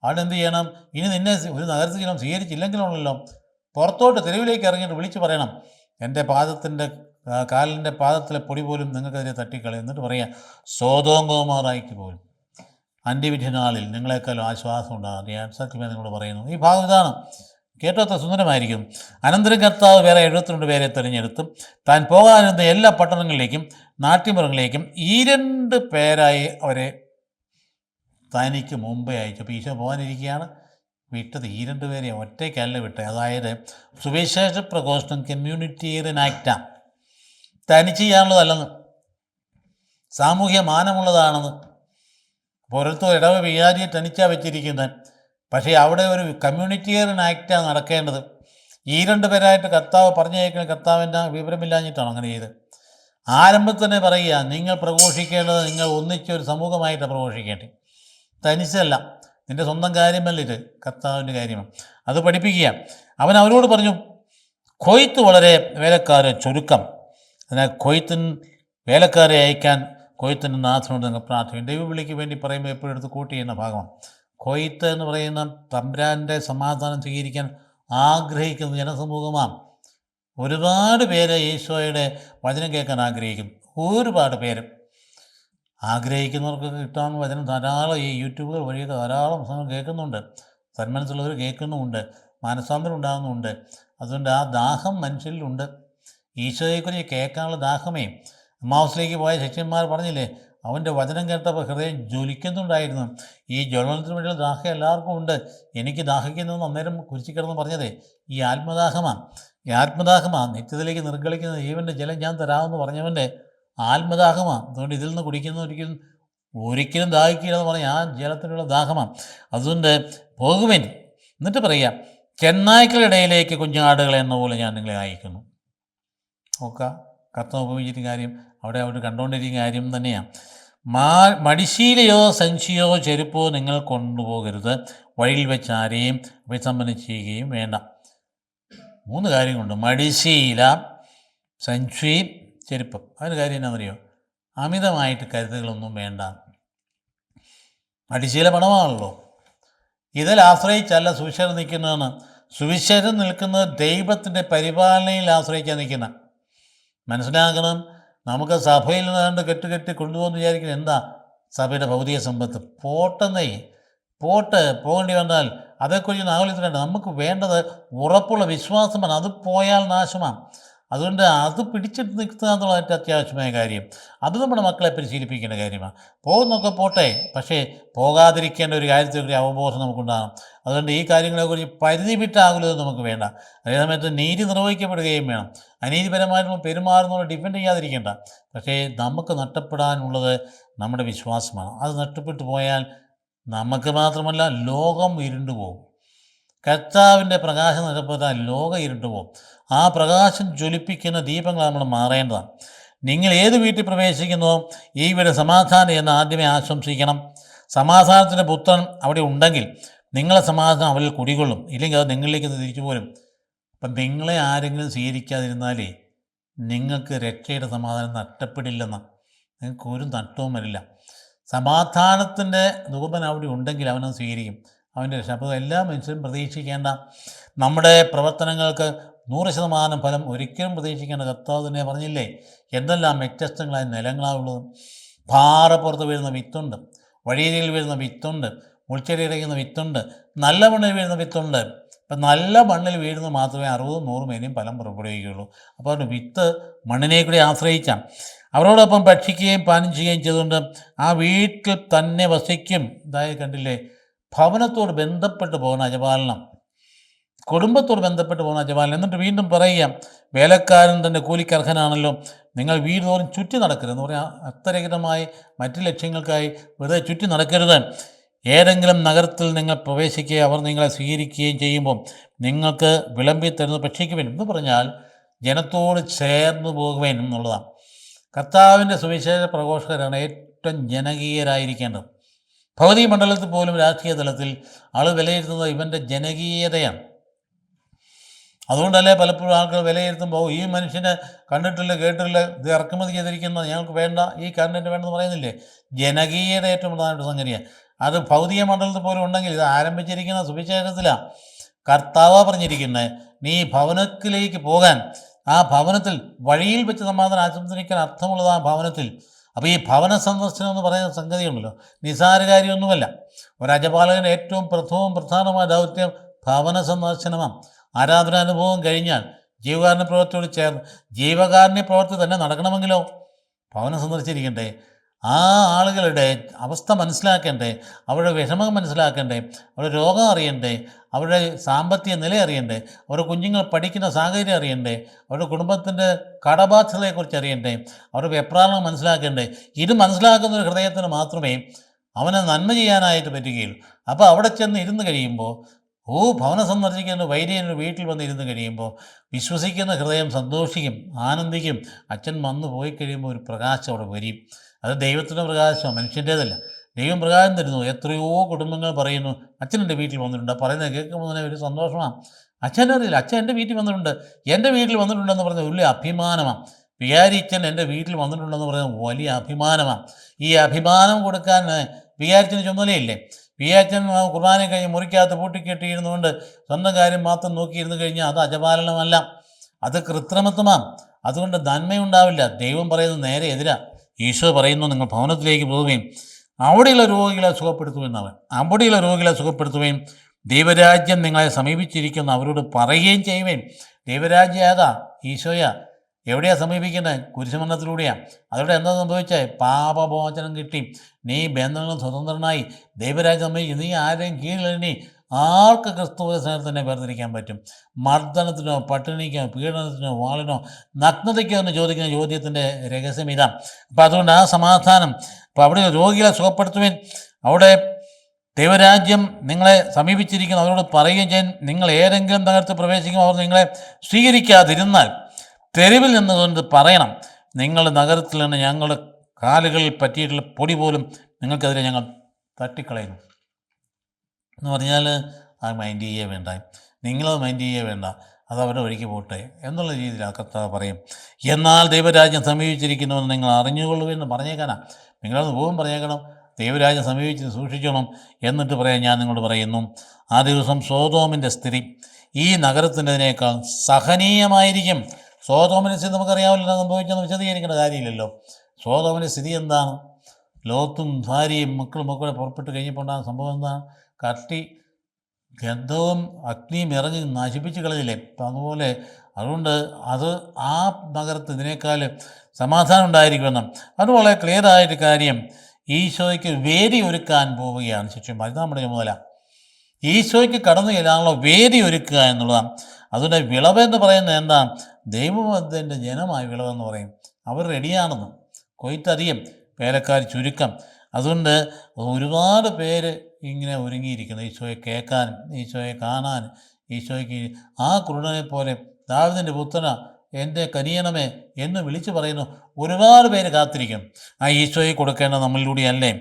അവിടെ എന്ത് ചെയ്യണം? ഇനി നിന്നെ ഒരു നഗരത്തിൽ ചിലം സ്വീകരിച്ചില്ലെങ്കിലുണ്ടല്ലോ, പുറത്തോട്ട് തെരുവിലേക്ക് ഇറങ്ങിയിട്ട് വിളിച്ച് പറയണം, എൻ്റെ കാലിൻ്റെ പാദത്തിലെ പൊടി പോലും നിങ്ങൾക്കെതിരെ തട്ടിക്കളയും. എന്നിട്ട് പറയാം, സോദോം ഗോമോറായ്ക്ക് പോലും അന്ത്യവിധി നാളിൽ നിങ്ങളെക്കാളും ആശ്വാസം ഉണ്ടാകും. ഞാൻ സത്യമായി നിങ്ങളോട് പറയുന്നു. ഈ ഭാഗം ഇതാണ്. കേട്ടോ അത്ര സുന്ദരമായിരിക്കും. അനന്തരം കർത്താവ് വേറെ 72 പേരെ തിരഞ്ഞെടുത്തും താൻ പോകാനിരുന്ന എല്ലാ പട്ടണങ്ങളിലേക്കും നാട്യമൃഗങ്ങളിലേക്കും 2 പേരായി അവരെ തനിക്ക് മുമ്പേ അയച്ചു. അപ്പോൾ ഈശോ പോകാനിരിക്കുകയാണ്, വിട്ടത് 2 പേരെ ഒറ്റയ്ക്കല്ല വിട്ടത്. അതായത് സുവിശേഷ പ്രഘോഷണം കമ്മ്യൂണിറ്റേറിയൻ ആക്റ്റാണ്, തനിച്ച് ചെയ്യാനുള്ളതല്ലെന്ന്, സാമൂഹ്യ മാനമുള്ളതാണെന്ന്. ഓരോരുത്തർ ഇടവ വികാരിയെ തനിച്ചാണ് വെച്ചിരിക്കുന്നത്, പക്ഷേ അവിടെ ഒരു കമ്മ്യൂണിറ്റേറിയൻ ആക്റ്റാണ് നടക്കേണ്ടത്. 2 പേരായിട്ട് കർത്താവ് പറഞ്ഞേക്കുന്ന കർത്താവിൻ്റെ വിവരമില്ലാഞ്ഞിട്ടാണ് അങ്ങനെ ചെയ്ത്. ആരംഭത്തിൽ തന്നെ പറയുക, നിങ്ങൾ പ്രഘോഷിക്കേണ്ടത് നിങ്ങൾ ഒന്നിച്ചൊരു സമൂഹമായിട്ടാണ് പ്രഘോഷിക്കേണ്ടത്, തനിച്ചല്ല. നിൻ്റെ സ്വന്തം കാര്യമല്ല, ഇത് കർത്താവിൻ്റെ കാര്യമാണ്. അത് പഠിപ്പിക്കുക. അവൻ അവരോട് പറഞ്ഞു, കൊയ്ത്ത് വളരെ വേലക്കാരെ ചുരുക്കം, അതിനാൽ കൊയ്ത്തിന് വേലക്കാരെ അയക്കാൻ കൊയ്ത്തിൻ്റെ നാഥനോട് നിങ്ങൾ പ്രാർത്ഥിക്കും. ദൈവവിളിക്ക് വേണ്ടി പറയുമ്പോൾ എപ്പോഴും എടുത്ത് കൂട്ടി ചെയ്യുന്ന ഭാഗമാണ്. കൊയ്ത്ത് എന്ന് പറയുന്ന തമ്പുരാൻ്റെ സമാധാനം സ്വീകരിക്കാൻ ആഗ്രഹിക്കുന്ന ജനസമൂഹമാണ്. ഒരുപാട് പേര് ഈശോയുടെ വചനം കേൾക്കാൻ ആഗ്രഹിക്കും. ഒരുപാട് പേര് ആഗ്രഹിക്കുന്നവർക്ക് കിട്ടാവുന്ന വചനം ധാരാളം ഈ യൂട്യൂബുകൾ വഴിയൊക്കെ ധാരാളം സമയം കേൾക്കുന്നുണ്ട്. സന്മനസ്സുള്ളവർ കേൾക്കുന്നുമുണ്ട്, മാനസാന്തരം ഉണ്ടാകുന്നുമുണ്ട്. അതുകൊണ്ട് ആ ദാഹം മനുഷ്യരിലുണ്ട്. ഈശോയെക്കുറിച്ച് കേൾക്കാനുള്ള ദാഹമേ. എമ്മാവുസിലേക്ക് പോയ ശിഷ്യന്മാർ പറഞ്ഞില്ലേ, അവൻ്റെ വചനം കേട്ടപ്പോൾ ഹൃദയം ജ്വലിക്കുന്നുണ്ടായിരുന്നു. ഈ ജ്വലനത്തിന് വേണ്ടിയുള്ള ദാഹം എല്ലാവർക്കും ഉണ്ട്. എനിക്ക് ദാഹിക്കുന്നതെന്ന് അന്നേരം കുരിശിക്കിടന്ന് പറഞ്ഞതേ ഈ ആത്മദാഹമാണ്. ഈ ആത്മദാഹമാണ് നിത്യത്തിലേക്ക് നിർഗളിക്കുന്ന ജീവൻ്റെ ജലം ഞാൻ തരാമെന്ന് പറഞ്ഞവൻ്റെ ആത്മദാഹമാണ്. അതുകൊണ്ട് ഇതിൽ നിന്ന് കുടിക്കുന്ന ഒരിക്കലും ദാഹിക്കില്ലെന്ന് പറഞ്ഞ ആ ജലത്തിനുള്ള ദാഹമാണ്. അതുകൊണ്ട് പോകുവിൻ. എന്നിട്ട് പറയാം, ചെന്നായ്ക്കളുടെ ഇടയിലേക്ക് കുഞ്ഞാടുകൾ എന്ന പോലെ ഞാൻ നിങ്ങളെ അയക്കുന്നു. നോക്കാം, കർത്താവ് ഉപയോഗിച്ചിട്ട് കാര്യം അവിടെ കണ്ടുകൊണ്ടിരിക്കുന്ന കാര്യം തന്നെയാണ്. മടിശീലയോ സഞ്ചിയോ ചെരുപ്പോ നിങ്ങൾ കൊണ്ടുപോകരുത്, വഴിയിൽ വെച്ച് ആരെയും അഭിസംബന്ധം ചെയ്യുകയും വേണ്ട. 3 കാര്യങ്ങളുണ്ട്: മടിശീല, സഞ്ചി, ചെരുപ്പ്. അതിന് കാര്യം എന്നാണെന്നറിയോ? അമിതമായിട്ട് കരുതുകളൊന്നും വേണ്ട. മടിശീല പണമാണല്ലോ. ഇതിൽ ആശ്രയിച്ചല്ല സുവിശേഷം നിൽക്കുന്നതെന്ന്. സുവിശേഷം നിൽക്കുന്നത് ദൈവത്തിൻ്റെ പരിപാലനയിൽ ആശ്രയിക്കാൻ നിൽക്കുന്ന. മനസ്സിലാക്കണം. നമുക്ക് സഭയിൽ നിന്നാണ്ട് കെട്ടി കൊണ്ടുപോകുമെന്ന് വിചാരിക്കുന്നത് എന്താ? സഭയുടെ ഭൗതിക സമ്പത്ത് പോകേണ്ടി വന്നാൽ അതേക്കുറിച്ച് നാവലിത്തിനുണ്ട്. നമുക്ക് വേണ്ടത് ഉറപ്പുള്ള വിശ്വാസമാണ്. അത് പോയാൽ നാശമാണ്. അതുകൊണ്ട് അത് പിടിച്ചിട്ട് നിൽക്കുക എന്നുള്ള ഏറ്റവും അത്യാവശ്യമായ കാര്യം. അത് നമ്മുടെ മക്കളെ പരിശീലിപ്പിക്കേണ്ട കാര്യമാണ്. പോകുന്നൊക്കെ പോട്ടെ, പക്ഷേ പോകാതിരിക്കേണ്ട ഒരു കാര്യത്തെക്കുറിച്ച് അവബോധം നമുക്കുണ്ടാകണം. അതുകൊണ്ട് ഈ കാര്യങ്ങളെക്കുറിച്ച് പരിധി വിട്ടാകുന്നത് നമുക്ക് വേണ്ട. അതേസമയത്ത് നീതി നിർവഹിക്കപ്പെടുകയും വേണം. അനീതിപരമായിട്ട് പെരുമാറുന്നവരെ ഡിഫെൻഡ് ചെയ്യാതിരിക്കേണ്ട. പക്ഷേ നമുക്ക് നഷ്ടപ്പെടാനുള്ളത് നമ്മുടെ വിശ്വാസമാണ്. അത് നഷ്ടപ്പെട്ടു പോയാൽ നമുക്ക് മാത്രമല്ല ലോകം ഇരുണ്ടുപോകും. കർത്താവിൻ്റെ പ്രകാശം നഷ്ടപ്പെട്ടാൽ ലോകം ഇരുണ്ടുപോകും. ആ പ്രകാശം ജ്വലിപ്പിക്കുന്ന ദീപങ്ങൾ നമ്മൾ മാറേണ്ടതാണ്. നിങ്ങൾ ഏത് വീട്ടിൽ പ്രവേശിക്കുന്നോ ഈ വീട് സമാധാനം എന്ന് ആദ്യമേ ആശംസിക്കണം. സമാധാനത്തിൻ്റെ പുത്രൻ അവിടെ ഉണ്ടെങ്കിൽ നിങ്ങളെ സമാധാനം അവരിൽ കുടികൊള്ളും, ഇല്ലെങ്കിൽ അത് നിങ്ങളിലേക്ക് തിരിച്ചു പോരും. അപ്പം നിങ്ങളെ ആരെങ്കിലും സ്വീകരിക്കാതിരുന്നാലേ നിങ്ങൾക്ക് രക്ഷയുടെ സമാധാനം നഷ്ടപ്പെടില്ലെന്ന്. നിങ്ങൾക്ക് ഒരു നഷ്ടവും വരില്ല. സമാധാനത്തിൻ്റെ ദൂതൻ അവിടെ ഉണ്ടെങ്കിൽ അവനത് സ്വീകരിക്കും, അവൻ്റെ രക്ഷ. അപ്പോൾ എല്ലാ മനുഷ്യരും പ്രതീക്ഷിക്കേണ്ട, നമ്മുടെ പ്രവർത്തനങ്ങൾക്ക് 100% ഫലം ഒരിക്കലും പ്രതീക്ഷിക്കേണ്ട. കർത്താവ് തന്നെ പറഞ്ഞില്ലേ, എന്തെല്ലാം വ്യത്യസ്തങ്ങളായ നിലങ്ങളാണുള്ളത്. പാറപ്പുറത്ത് വീഴുന്ന വിത്തുണ്ട്, വഴിയരിയിൽ വീഴുന്ന വിത്തുണ്ട്, മുൾച്ചെടി ഇടയ്ക്കുന്ന വിത്തുണ്ട്, നല്ല മണ്ണിൽ വീഴുന്ന വിത്തുണ്ട്. ഇപ്പം നല്ല മണ്ണിൽ വീഴുന്നത് മാത്രമേ 60-100 മേനെയും ഫലം പുറപ്പെടുകയുള്ളൂ. അപ്പോൾ അവരുടെ വിത്ത് മണ്ണിനെ കൂടി ആശ്രയിക്കാം. അവരോടൊപ്പം ഭക്ഷിക്കുകയും പാനം ചെയ്യുകയും ചെയ്തുകൊണ്ട് ആ വീട്ടിൽ തന്നെ വസിക്കും. ഇതായി കണ്ടില്ലേ, ഭവനത്തോട് ബന്ധപ്പെട്ട് പോകുന്ന അജപാലനം, കുടുംബത്തോട് ബന്ധപ്പെട്ട് പോകുന്ന അജപാലനം. എന്നിട്ട് വീണ്ടും പറയുക, വേലക്കാരൻ തൻ്റെ കൂലിക്കർഹനാണല്ലോ, നിങ്ങൾ വീട് തോറും ചുറ്റി നടക്കരുതെന്ന് പറയാം. അത്രരഹിതമായി മറ്റ് ലക്ഷ്യങ്ങൾക്കായി വെറുതെ ചുറ്റി നടക്കരുത്. ഏതെങ്കിലും നഗരത്തിൽ നിങ്ങൾ പ്രവേശിക്കുകയും അവർ നിങ്ങളെ സ്വീകരിക്കുകയും ചെയ്യുമ്പോൾ നിങ്ങൾക്ക് വിളമ്പി തരുന്നത് ഭക്ഷിക്കുവേൻ എന്ന് പറഞ്ഞാൽ ജനത്തോട് ചേർന്ന് പോകുവേൻ എന്നുള്ളതാണ്. കർത്താവിൻ്റെ സുവിശേഷ പ്രഘോഷകരാണ് ഏറ്റവും ജനകീയരായിരിക്കേണ്ടത്. ഭൗതിക മണ്ഡലത്തിൽ പോലും രാഷ്ട്രീയ തലത്തിൽ ആൾ വിലയിരുത്തുന്നത് ഇവൻ്റെ ജനകീയതയാണ്. അതുകൊണ്ടല്ലേ പലപ്പോഴും ആൾക്കാർ വിലയിരുത്തുമ്പോൾ ഈ മനുഷ്യനെ കണ്ടിട്ടില്ല കേട്ടില്ല, ഇത് ഇറക്കുമതി ചെയ്തിരിക്കുന്നത് ഞങ്ങൾക്ക് വേണ്ട, ഈ കണ്ടന്റ് വേണ്ടെന്ന് പറയുന്നില്ലേ. ജനകീയത ഏറ്റവും പ്രധാനപ്പെട്ട സംഗതിയാണ്. അത് ഭൗതിക മണ്ഡലത്തിൽ പോലും ഉണ്ടെങ്കിൽ ഇത് ആരംഭിച്ചിരിക്കുന്ന സുവിശേഷത്തിലാണ്. കർത്താവ് പറഞ്ഞിരിക്കുന്നത്, നീ ഭവനത്തിലേക്ക് പോകാൻ, ആ ഭവനത്തിൽ വഴിയിൽ വെച്ച് സമാധാനം ആശംസിക്കാൻ അർത്ഥമുള്ളത് ആ ഭവനത്തിൽ. അപ്പോൾ ഈ ഭവന സന്ദർശനം എന്ന് പറയുന്ന സംഗതിയുണ്ടല്ലോ, നിസ്സാര കാര്യമൊന്നുമല്ല. ഒരു അജപാലകൻ്റെ ഏറ്റവും പ്രധാനമായ ദൗത്യം ഭവന സന്ദർശനമാണ്. ആരാധനാനുഭവം കഴിഞ്ഞാൽ ജീവകാരുണ്യ പ്രവൃത്തിയോട് ചേർന്ന് ജീവകാരുണ്യ പ്രവൃത്തി തന്നെ നടക്കണമെങ്കിലോ ഭവനം സന്ദർശിച്ചിരിക്കണ്ടേ, ആ ആളുകളുടെ അവസ്ഥ മനസ്സിലാക്കണ്ടേ, അവരുടെ വിഷമം മനസ്സിലാക്കണ്ടേ, അവരുടെ രോഗം അറിയണ്ടേ, അവരുടെ സാമ്പത്തിക നില അറിയണ്ടേ, അവരുടെ കുഞ്ഞുങ്ങൾ പഠിക്കുന്ന സാഹചര്യം അറിയണ്ടേ, അവരുടെ കുടുംബത്തിൻ്റെ കടബാധ്യതയെക്കുറിച്ച് അറിയണ്ടേ, അവരുടെ വെപ്രാളം മനസ്സിലാക്കണ്ടേ. ഇത് മനസ്സിലാക്കുന്ന ഒരു ഹൃദയത്തിന് മാത്രമേ അവനെ നന്മ ചെയ്യാനായിട്ട് പറ്റുകയുള്ളൂ. അപ്പോൾ അവിടെ ചെന്ന് ഇരുന്ന് കഴിയുമ്പോൾ ഭവനം സന്ദർശിക്കുന്ന വൈദ്യൻ്റെ വീട്ടിൽ വന്ന് ഇരുന്ന് കഴിയുമ്പോൾ വിശ്വസിക്കുന്ന ഹൃദയം സന്തോഷിക്കും, ആനന്ദിക്കും. അച്ഛൻ വന്നു പോയി കഴിയുമ്പോൾ ഒരു പ്രകാശം അവിടെ വരും. അത് ദൈവത്തിൻ്റെ പ്രകാശമാണ്, മനുഷ്യൻ്റേതല്ല. ദൈവം പ്രകാശം തരുന്നു. എത്രയോ കുടുംബങ്ങൾ പറയുന്നു അച്ഛനെൻ്റെ വീട്ടിൽ വന്നിട്ടുണ്ട്. പറയുന്നത് കേൾക്കുമ്പോൾ തന്നെ ഒരു സന്തോഷമാണ്. അച്ഛൻ്റെ അറിയില്ല, അച്ഛൻ എൻ്റെ വീട്ടിൽ വന്നിട്ടുണ്ട്, എൻ്റെ വീട്ടിൽ വന്നിട്ടുണ്ടെന്ന് പറഞ്ഞ വലിയ അഭിമാനമാണ്. വികാരിച്ചൻ എൻ്റെ വീട്ടിൽ വന്നിട്ടുണ്ടെന്ന് പറയുന്നത് വലിയ അഭിമാനമാണ്. ഈ അഭിമാനം കൊടുക്കാൻ വികാരിച്ചന് ചുമതലയില്ലേ? വികാരിച്ചൻ കുർബാന കഴിഞ്ഞ് മുറിക്കകത്ത് പൂട്ടിക്കെട്ടിയിരുന്നുകൊണ്ട് സ്വന്തം കാര്യം മാത്രം നോക്കിയിരുന്നു കഴിഞ്ഞാൽ അത് അജപാലനമല്ല, അത് കൃത്രിമത്വമാണ്. അതുകൊണ്ട് നന്മയുണ്ടാവില്ല. ദൈവം പറയുന്നത് നേരെ എതിരാ. ഈശോ പറയുന്നു, നിങ്ങൾ ഭവനത്തിലേക്ക് പോവുകയും അവിടെയുള്ള രോഗികളെ സുഖപ്പെടുത്തുമെന്നവൻ, അവിടെയുള്ള രോഗികളെ സുഖപ്പെടുത്തുകയും ദൈവരാജ്യം നിങ്ങളെ സമീപിച്ചിരിക്കുന്ന അവരോട് പറയുകയും ചെയ്യുവേൻ. ദൈവരാജ്യം ഏതാ? ഈശോയാ. എവിടെയാണ് സമീപിക്കുന്നത്? കുരിശുമരണത്തിലൂടെയാണ്. അതോടെ എന്താ സംഭവിച്ചത്? പാപമോചനം കിട്ടി, നീ ബന്ധങ്ങൾ സ്വതന്ത്രനായി, ദൈവരാജ്യം സമീപിക്കും. നീ ആരെയും കീഴിലിനി ആർക്ക് ക്രിസ്തുവിന്റെ സ്നേഹത്തിൽ തന്നെ വേർതിരിക്കാൻ പറ്റും? മർദ്ദനത്തിനോ പട്ടിണിക്കോ പീഡനത്തിനോ വാളിനോ നഗ്നതയ്ക്കോ എന്ന് ചോദിക്കുന്ന ചോദ്യത്തിൻ്റെ രഹസ്യം ഇതാണ്. അപ്പം അതുകൊണ്ട് ആ സമാധാനം, അപ്പോൾ അവിടെ രോഗികളെ സുഖപ്പെടുത്തുവാൻ, അവിടെ ദൈവരാജ്യം നിങ്ങളെ സമീപിച്ചിരിക്കുന്നു അവരോട് പറയുകയും ചെയ്യാൻ. നിങ്ങൾ ഏതെങ്കിലും നഗരത്തിൽ പ്രവേശിക്കുമ്പോൾ അവർ നിങ്ങളെ സ്വീകരിക്കാതിരുന്നാൽ തെരുവിൽ നിന്നുകൊണ്ട് പറയണം, നിങ്ങളുടെ നഗരത്തിൽ നിന്ന് ഞങ്ങളുടെ കാലുകളിൽ പറ്റിയിട്ടുള്ള പൊടി പോലും നിങ്ങൾക്കെതിരെ ഞങ്ങൾ തട്ടിക്കളയുന്നു എന്ന് പറഞ്ഞാൽ അത് മൈൻഡ് ചെയ്യേ വേണ്ട, നിങ്ങളത് മൈൻഡ് ചെയ്യേ വേണ്ട, അത് അവരുടെ വഴിക്ക് പോട്ടെ എന്നുള്ള രീതിയിൽ ആ കർത്താവ് പറയും. എന്നാൽ ദൈവരാജ്യം സമീപിച്ചിരിക്കുന്നുവെന്ന് നിങ്ങൾ അറിഞ്ഞുകൊള്ളുമെന്ന് പറഞ്ഞേക്കാനാണ്. നിങ്ങളത് പോകും പറഞ്ഞേക്കണം, ദൈവരാജ്യം സമീപിച്ച് സൂക്ഷിക്കണം. എന്നിട്ട് പറയാൻ ഞാൻ നിങ്ങളോട് പറയുന്നു, ആ ദിവസം സോതോമിൻ്റെ സ്ഥിതി ഈ നഗരത്തിൻ്റെതിനേക്കാൾ സഹനീയമായിരിക്കും. സോതോമിൻ്റെ സ്ഥിതി നമുക്കറിയാമല്ലോ, സംഭവിച്ചെന്ന് വിശദീകരിക്കേണ്ട കാര്യമില്ലല്ലോ. സോതോമിൻ്റെ സ്ഥിതി എന്താണ്? ലോത്തും ഭാര്യയും മക്കളും ഒക്കെ പുറപ്പെട്ട് കഴിഞ്ഞപ്പോൾ ഉണ്ടാകുന്ന സംഭവം എന്താണ്? കത്തി ഗന്ധവും അഗ്നിയും ഇറങ്ങി നശിപ്പിച്ച് കളഞ്ഞില്ലേ? അപ്പം അതുപോലെ അതുകൊണ്ട് അത് ആ നഗരത്തിൽ ഇതിനേക്കാൾ സമാധാനം ഉണ്ടായിരിക്കുമെന്നും അത് വളരെ ക്ലിയറായിട്ട് കാര്യം. ഈശോയ്ക്ക് വേദി ഒരുക്കാൻ പോവുകയാണ് ശിഷ്യന്മാർ. ഇത് നമ്മുടെ ചുമതല. ഈശോയ്ക്ക് കടന്നു ചെല്ലാനുള്ള വേദി ഒരുക്കുക എന്നുള്ളതാണ്. അതുകൊണ്ട് വിളവെന്ന് പറയുന്നത് എന്താ? ദൈവത്തിൻ്റെ ജനമായ വിളവെന്ന് പറയും. അവർ റെഡിയാണെന്ന്. കൊയ്ത്തധികം, വേലക്കാർ ചുരുക്കം. അതുകൊണ്ട് ഒരുപാട് പേര് ഇങ്ങനെ ഒരുങ്ങിയിരിക്കുന്നു ഈശോയെ കേൾക്കാനും ഈശോയെ കാണാനും. ഈശോയ്ക്ക് ആ കുരുടനെ പോലെ ദാവീദിൻ്റെ പുത്രന എൻ്റെ കനിയണമേ എന്ന് വിളിച്ചു പറയുന്നു ഒരുപാട് പേര് കാത്തിരിക്കും. ആ ഈശോയെ കൊടുക്കേണ്ട നമ്മളിലൂടെയല്ലേ?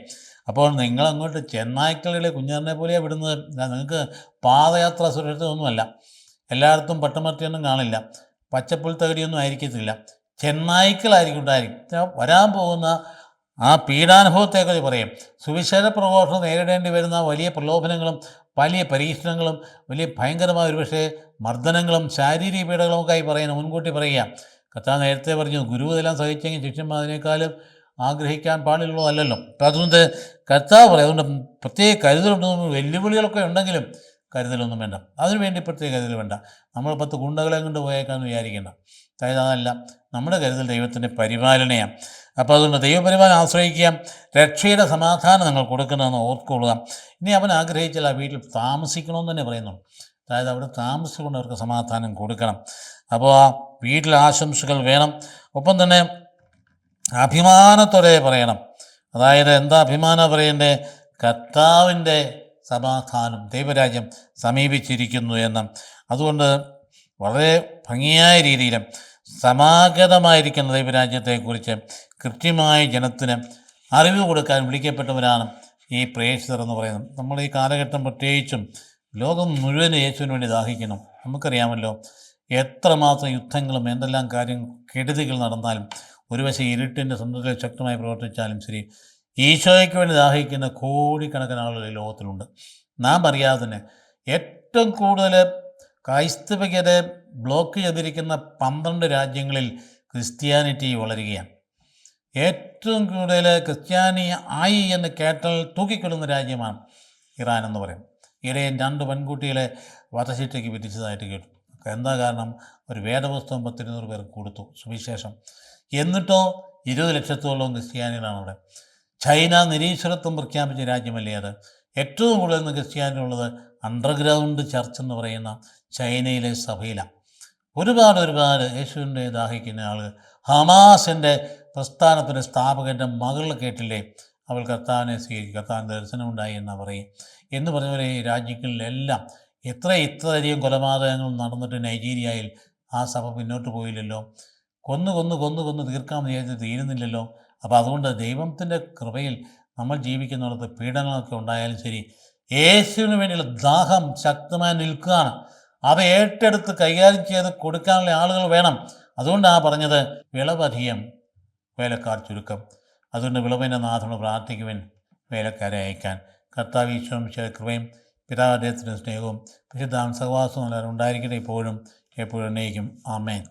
അപ്പോൾ നിങ്ങളങ്ങോട്ട് ചെന്നായ്ക്കളിലെ കുഞ്ഞാറിനെ പോലെയാണ് വിടുന്നത്. നിങ്ങൾക്ക് പാദയാത്ര സുരക്ഷിതമൊന്നുമല്ല. എല്ലായിടത്തും പട്ടമർത്തിയൊന്നും കാണില്ല, പച്ചപ്പുൽ തകടിയൊന്നും ആയിരിക്കത്തില്ല. ചെന്നായ്ക്കളായിരിക്കും ഉണ്ടായിരിക്കും. വരാൻ പോകുന്ന ആ പീഡാനുഭവത്തെക്കുറിച്ച് പറയും. സുവിശേഷ പ്രഘോഷണം നേരിടേണ്ടി വരുന്ന വലിയ പ്രലോഭനങ്ങളും വലിയ പരീക്ഷണങ്ങളും വലിയ ഭയങ്കരമായ ഒരുപക്ഷെ മർദ്ദനങ്ങളും ശാരീരിക പീഡകളുമൊക്കെയായി പറയുന്നു, മുൻകൂട്ടി പറയുക. കർത്താവ് നേരത്തെ പറഞ്ഞു, ഗുരുവെല്ലാം സഹിച്ചെങ്കിൽ ശിഷ്യന്മാർ അതിനേക്കാളും ആഗ്രഹിക്കാൻ പാടുള്ളതല്ലല്ലോ. അപ്പം അതുകൊണ്ട് കർത്താവ് പറയും, അതുകൊണ്ട് പ്രത്യേക കരുതലുണ്ടെന്ന്. വെല്ലുവിളികളൊക്കെ ഉണ്ടെങ്കിലും കരുതലൊന്നും വേണ്ട, അതിനുവേണ്ടി പ്രത്യേക കരുതൽ വേണ്ട. നമ്മൾ 10 ഗുണ്ടകളെ കൊണ്ട് പോയേക്കാന്ന് വിചാരിക്കേണ്ട. അതായത് അതല്ല, നമ്മുടെ കരുതൽ ദൈവത്തിൻ്റെ പരിപാലനയാണ്. അപ്പോൾ അതുകൊണ്ട് ദൈവപരിപാലനം ആശ്രയിക്കുക. രക്ഷയുടെ സമാധാനം നിങ്ങൾ കൊടുക്കുന്നതെന്ന് ഓർക്കൊള്ളുക. ഇനി അവൻ ആഗ്രഹിച്ചാൽ ആ വീട്ടിൽ താമസിക്കണമെന്ന് തന്നെ പറയുന്നു. അതായത് അവിടെ താമസിച്ചുകൊണ്ട് അവർക്ക് സമാധാനം കൊടുക്കണം. അപ്പോൾ ആ വീട്ടിൽ ആശംസകൾ വേണം. ഒപ്പം തന്നെ അഭിമാനത്തോടെ പറയണം. അതായത് എന്താ അഭിമാനം പറയണ്ടേ? കർത്താവിൻ്റെ സമാധാനം, ദൈവരാജ്യം സമീപിച്ചിരിക്കുന്നു എന്ന്. അതുകൊണ്ട് വളരെ ഭംഗിയായ രീതിയിലും സമാഗതമായിരിക്കുന്ന ദൈവരാജ്യത്തെക്കുറിച്ച് കൃത്യമായി ജനത്തിന് അറിവ് കൊടുക്കാൻ വിളിക്കപ്പെട്ടവരാണ് ഈ പ്രേക്ഷിതർ എന്ന് പറയുന്നത്. നമ്മൾ ഈ കാലഘട്ടം പ്രത്യേകിച്ചും ലോകം മുഴുവൻ യേശുവിന് വേണ്ടി ദാഹിക്കുന്നു. നമുക്കറിയാമല്ലോ എത്രമാത്രം യുദ്ധങ്ങളും എന്തെല്ലാം കാര്യം കെടുതികൾ നടന്നാലും, ഒരു വശം ഇരുട്ടിൻ്റെ സ്വന്തത്തിൽ ശക്തമായി പ്രവർത്തിച്ചാലും ശരി, ഈശോയ്ക്ക് വേണ്ടി ദാഹിക്കുന്ന കോടിക്കണക്കിന് ആളുകൾ ഈ ലോകത്തിലുണ്ട്. നാം അറിയാതെ തന്നെ ഏറ്റവും കൂടുതൽ ക്രൈസ്തവികരെ ബ്ലോക്ക് ചെയ്തിരിക്കുന്ന 12 രാജ്യങ്ങളിൽ ക്രിസ്ത്യാനിറ്റി വളരുകയാണ്. ഏറ്റവും കൂടുതൽ ക്രിസ്ത്യാനി ആയി എന്ന് കേട്ടാൽ തൂക്കിക്കൊള്ളുന്ന രാജ്യമാണ് ഇറാൻ എന്ന് പറയും. ഇടയിൽ 2 പെൺകുട്ടികളെ വധശിക്ഷയ്ക്ക് വിധിച്ചതായിട്ട് കേട്ടു. എന്താ കാരണം? ഒരു വേദപുസ്തകം 1,200 പേർക്ക് കൊടുത്തു സുവിശേഷം. എന്നിട്ടോ 20 ലക്ഷത്തോളം ക്രിസ്ത്യാനികളാണ് അവിടെ. ചൈന നിരീശ്വരത്വം പ്രഖ്യാപിച്ച രാജ്യമല്ലേ അത്? ഏറ്റവും കൂടുതൽ ക്രിസ്ത്യാനികളുള്ളത് അണ്ടർഗ്രൗണ്ട് ചർച്ച് എന്ന് പറയുന്ന ചൈനയിലെ സഭയിലാണ്. ഒരുപാട് യേശുവിൻ്റെ ദാഹിക്കുന്ന ആളുകൾ. ഹമാസിൻ്റെ പ്രസ്ഥാനത്തിൻ്റെ സ്ഥാപകൻ്റെ മകൾ കേട്ടില്ലേ, അവൾ കർത്താവിനെ സ്വീകരിക്കും, കർത്താവിന് ദർശനമുണ്ടായി എന്നാണ് പറയും എന്ന് പറഞ്ഞവരെ ഈ രാജ്യങ്ങളിലെല്ലാം ഇത്രയധികം കൊലപാതകങ്ങൾ നടന്നിട്ട് നൈജീരിയയിൽ ആ സഭ മുന്നോട്ട് പോയില്ലല്ലോ. കൊന്നു തീർക്കാൻ വിചാരിച്ച് തീരുന്നില്ലല്ലോ. അപ്പോൾ അതുകൊണ്ട് ദൈവത്തിൻ്റെ കൃപയിൽ നമ്മൾ ജീവിക്കുന്നിടത്ത് പീഡനങ്ങളൊക്കെ ഉണ്ടായാലും ശരി, യേശുവിന് വേണ്ടിയുള്ള ദാഹം ശക്തമായി നിൽക്കുകയാണ്. അത് ഏറ്റെടുത്ത് കൈകാര്യം ചെയ്ത് കൊടുക്കാനുള്ള ആളുകൾ വേണം. അതുകൊണ്ടാണ് പറഞ്ഞത് വിളവധികം വേലക്കാർ ചുരുക്കം. അതുകൊണ്ട് വിളവിൻ്റെ നാഥനോട് പ്രാർത്ഥിക്കുവാൻ വേലക്കാരെ അയക്കാൻ. കർത്താവ് ഈശോയുടെ കൃപയും പിതാവ് അദ്ദേഹത്തിൻ്റെ സ്നേഹവും വിശുദ്ധാം സഹവാസവും എല്ലാവരും ഉണ്ടായിരിക്കട്ടെ ഇപ്പോഴും എപ്പോഴും എന്നേക്കും. ആമേൻ.